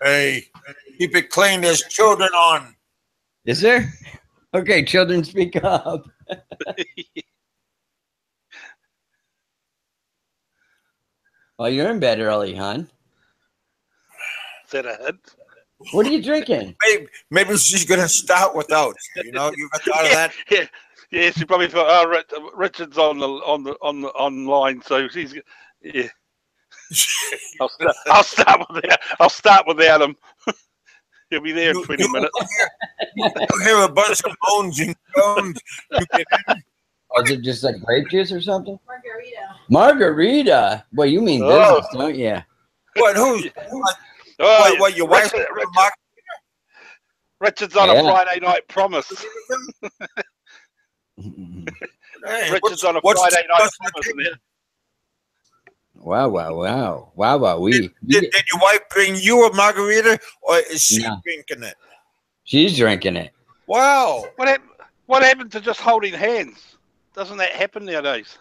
Speaker 2: Hey, keep it clean. There's children on.
Speaker 3: Is there? Okay, children, speak up. Well, you're in bed early, hon.
Speaker 4: Is that a hint?
Speaker 3: What are you drinking?
Speaker 2: Maybe she's gonna start without. You ever thought of that?
Speaker 4: Yeah. She probably thought, oh, Richard's online, so she's yeah. I'll start without him. He'll be there in 20 minutes.
Speaker 2: You hear a bunch of moans and groans. You get in.
Speaker 3: Or is it just like grape juice or something? Margarita. Well, you mean
Speaker 4: Oh.
Speaker 3: business, don't you?
Speaker 2: What? Who's?
Speaker 4: Oh,
Speaker 2: What? Your wife?
Speaker 4: Richard's on
Speaker 3: Yeah.
Speaker 4: a Friday night promise.
Speaker 2: Hey,
Speaker 4: Richard's on a
Speaker 2: what's
Speaker 4: Friday
Speaker 2: the
Speaker 4: night
Speaker 2: best
Speaker 4: promise.
Speaker 2: thing?
Speaker 3: Wow.
Speaker 2: Did your wife bring you a margarita, or is she
Speaker 3: No.
Speaker 2: drinking it?
Speaker 3: She's drinking it.
Speaker 2: Wow.
Speaker 4: What happened to just holding hands? Doesn't that happen nowadays?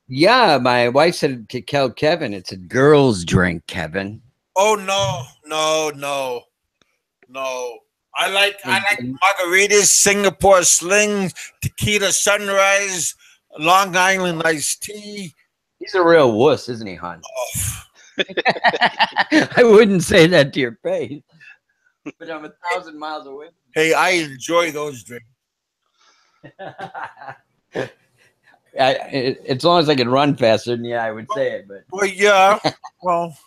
Speaker 3: Yeah, my wife said to tell Kevin it's a girl's drink, Kevin.
Speaker 2: Oh no. I like margaritas, Singapore slings, tequila sunrise, Long Island iced tea.
Speaker 3: He's a real wuss, isn't he, hon?
Speaker 2: Oh,
Speaker 3: I wouldn't say that to your face, but I'm 1,000 miles away.
Speaker 2: hey, I enjoy those drinks.
Speaker 3: As long as I can run faster, then yeah, I would say it. But
Speaker 2: Well, yeah. Well,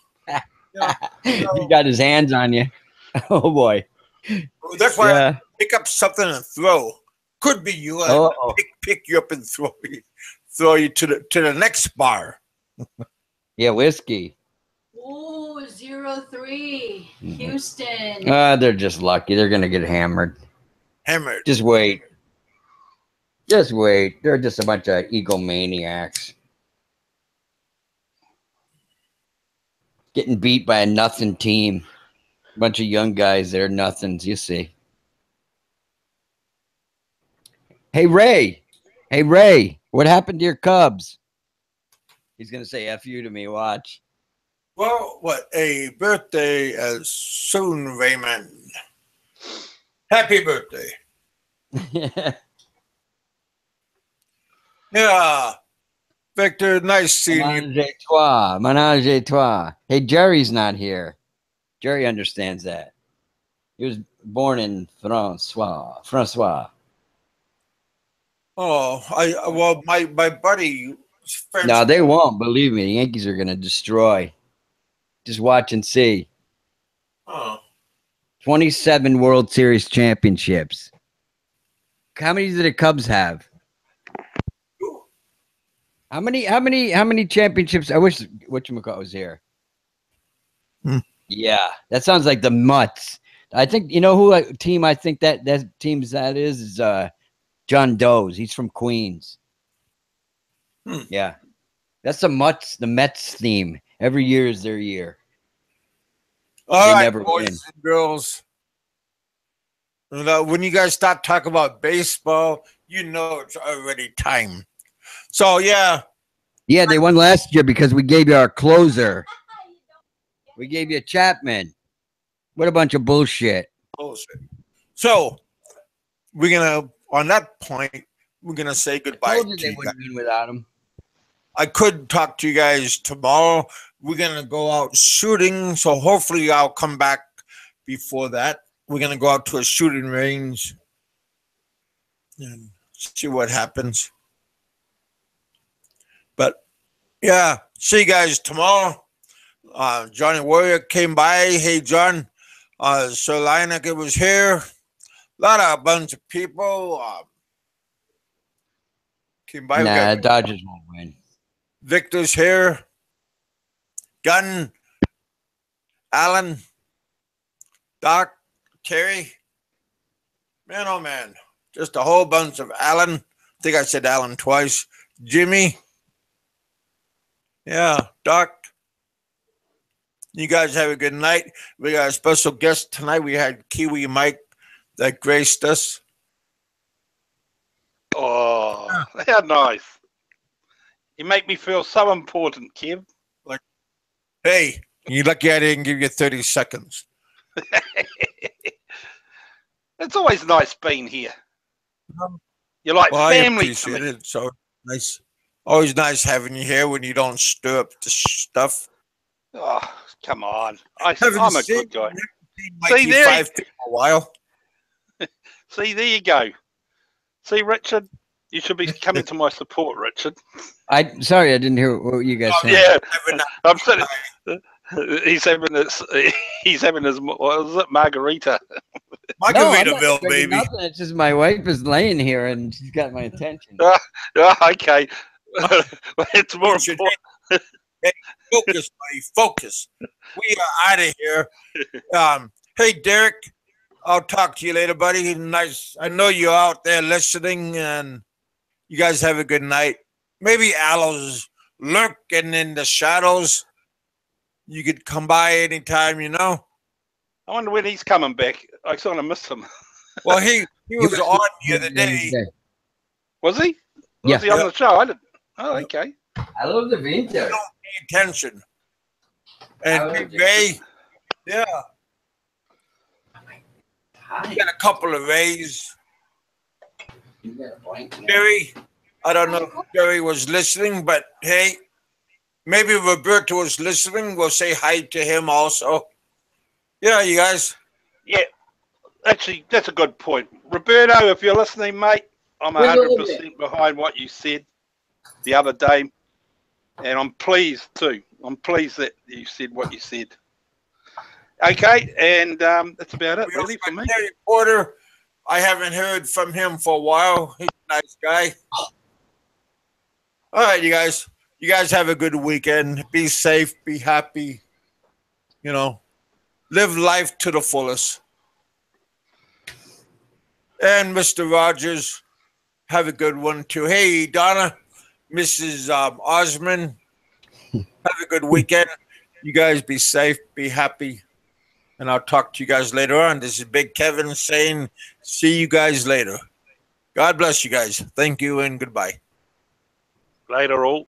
Speaker 3: he got his hands on you. Oh boy.
Speaker 2: that's why I
Speaker 3: Yeah.
Speaker 2: pick up something and throw. Could be you. I
Speaker 3: Uh-oh.
Speaker 2: pick you up and throw you to the next bar.
Speaker 3: Yeah, whiskey.
Speaker 8: Ooh, 0-3. Houston.
Speaker 3: They're just lucky. They're gonna get hammered.
Speaker 2: Hammered.
Speaker 3: Just wait. Just wait. They're just a bunch of egomaniacs. Getting beat by a nothing team. Bunch of young guys, they're nothings, you see. Hey, Ray. Hey, Ray. What happened to your Cubs? He's going to say F you to me. Watch.
Speaker 2: Well, what a birthday as soon, Raymond. Happy birthday. Yeah. Victor, nice seeing you.
Speaker 3: Menage a trois. Menage a trois. Hey, Jerry's not here. Jerry understands that. He was born in Francois.
Speaker 2: Oh, my buddy.
Speaker 3: No, they won't. Believe me, the Yankees are going to destroy. Just watch and see.
Speaker 2: Oh.
Speaker 3: 27 World Series championships. How many do the Cubs have? How many championships? I wish whatchamacallit was here. Yeah, that sounds like the Mutts. I think you know who team I think that team's that is John Doe's. He's from Queens. Yeah. That's the Mets theme. Every year is their year.
Speaker 2: All right,
Speaker 3: never
Speaker 2: boys
Speaker 3: win.
Speaker 2: and girls. When you guys start talking about baseball, you know it's already time. So, yeah.
Speaker 3: Yeah, they won last year because we gave you our closer. We gave you Chapman. What a bunch of bullshit.
Speaker 2: Bullshit. So, we're going to, on that point, we're going to say goodbye
Speaker 3: I told you
Speaker 2: to
Speaker 3: they
Speaker 2: you guys.
Speaker 3: wouldn't win without him.
Speaker 2: I could talk to you guys tomorrow. We're going to go out shooting, so hopefully I'll come back before that. We're going to go out to a shooting range and see what happens. But, yeah, see you guys tomorrow. Johnny Warrior came by. Hey, John. Sir Lineker was here. A bunch of people came by.
Speaker 3: Nah, Dodgers won't win.
Speaker 2: Victor's here. Gunn, Alan, Doc, Terry. Man, oh man. Just a whole bunch of Alan. I think I said Alan twice. Jimmy. Yeah, Doc. You guys have a good night. We got a special guest tonight. We had Kiwi Mike that graced us.
Speaker 4: Oh, how nice. You make me feel so important, Kev.
Speaker 2: Like, hey, you're lucky I didn't give you 30 seconds.
Speaker 4: It's always nice being here. You're like family
Speaker 2: I appreciate
Speaker 4: to me.
Speaker 2: it. So nice. Always nice having you here when you don't stir up the stuff.
Speaker 4: Oh, come on. I'm a
Speaker 2: seen,
Speaker 4: good guy.
Speaker 2: See there, 5 for a while.
Speaker 4: See, there you go. See, Richard, you should be coming to my support, Richard.
Speaker 3: Sorry, I didn't hear what you guys said.
Speaker 4: Yeah, I'm sitting. He's having his what was it, margarita?
Speaker 2: Margaritaville,
Speaker 3: no,
Speaker 2: baby.
Speaker 3: Nothing. It's just my wife is laying here and she's got my attention.
Speaker 4: Okay. It's more important.
Speaker 2: Hey, focus, buddy. Focus. We are out of here. Hey, Derek. I'll talk to you later, buddy. Nice. I know you're out there listening, and you guys have a good night. Maybe Alo's lurking in the shadows. You could come by anytime, you know.
Speaker 4: I wonder when he's coming back. I sort of missed him.
Speaker 2: Well, he was on the other day.
Speaker 4: Was he?
Speaker 3: Yeah.
Speaker 4: Was he on the show? I didn't. Oh, okay.
Speaker 3: I love the vintage.
Speaker 2: Don't pay attention. And Big Ray, yeah. We got a couple of Rays. Jerry, I don't know if Jerry was listening, but hey, maybe Roberto was listening. We'll say hi to him also. Yeah, you guys.
Speaker 4: Yeah, actually, that's a good point. Roberto, if you're listening, mate, I'm 100% behind what you said the other day. And I'm pleased too. I'm pleased that you said what you said. Okay, and that's about it, really, for me.
Speaker 2: Terry Porter, I haven't heard from him for a while. He's a nice guy. All right, you guys. You guys have a good weekend. Be safe. Be happy. You know, live life to the fullest. And Mr. Rogers, Have a good one too. Hey, Donna, Mrs. Osman, have a good weekend. You guys be safe, be happy, and I'll talk to you guys later on. This is Big Kevin saying, see you guys later. God bless you guys. Thank you and goodbye.
Speaker 4: Later all.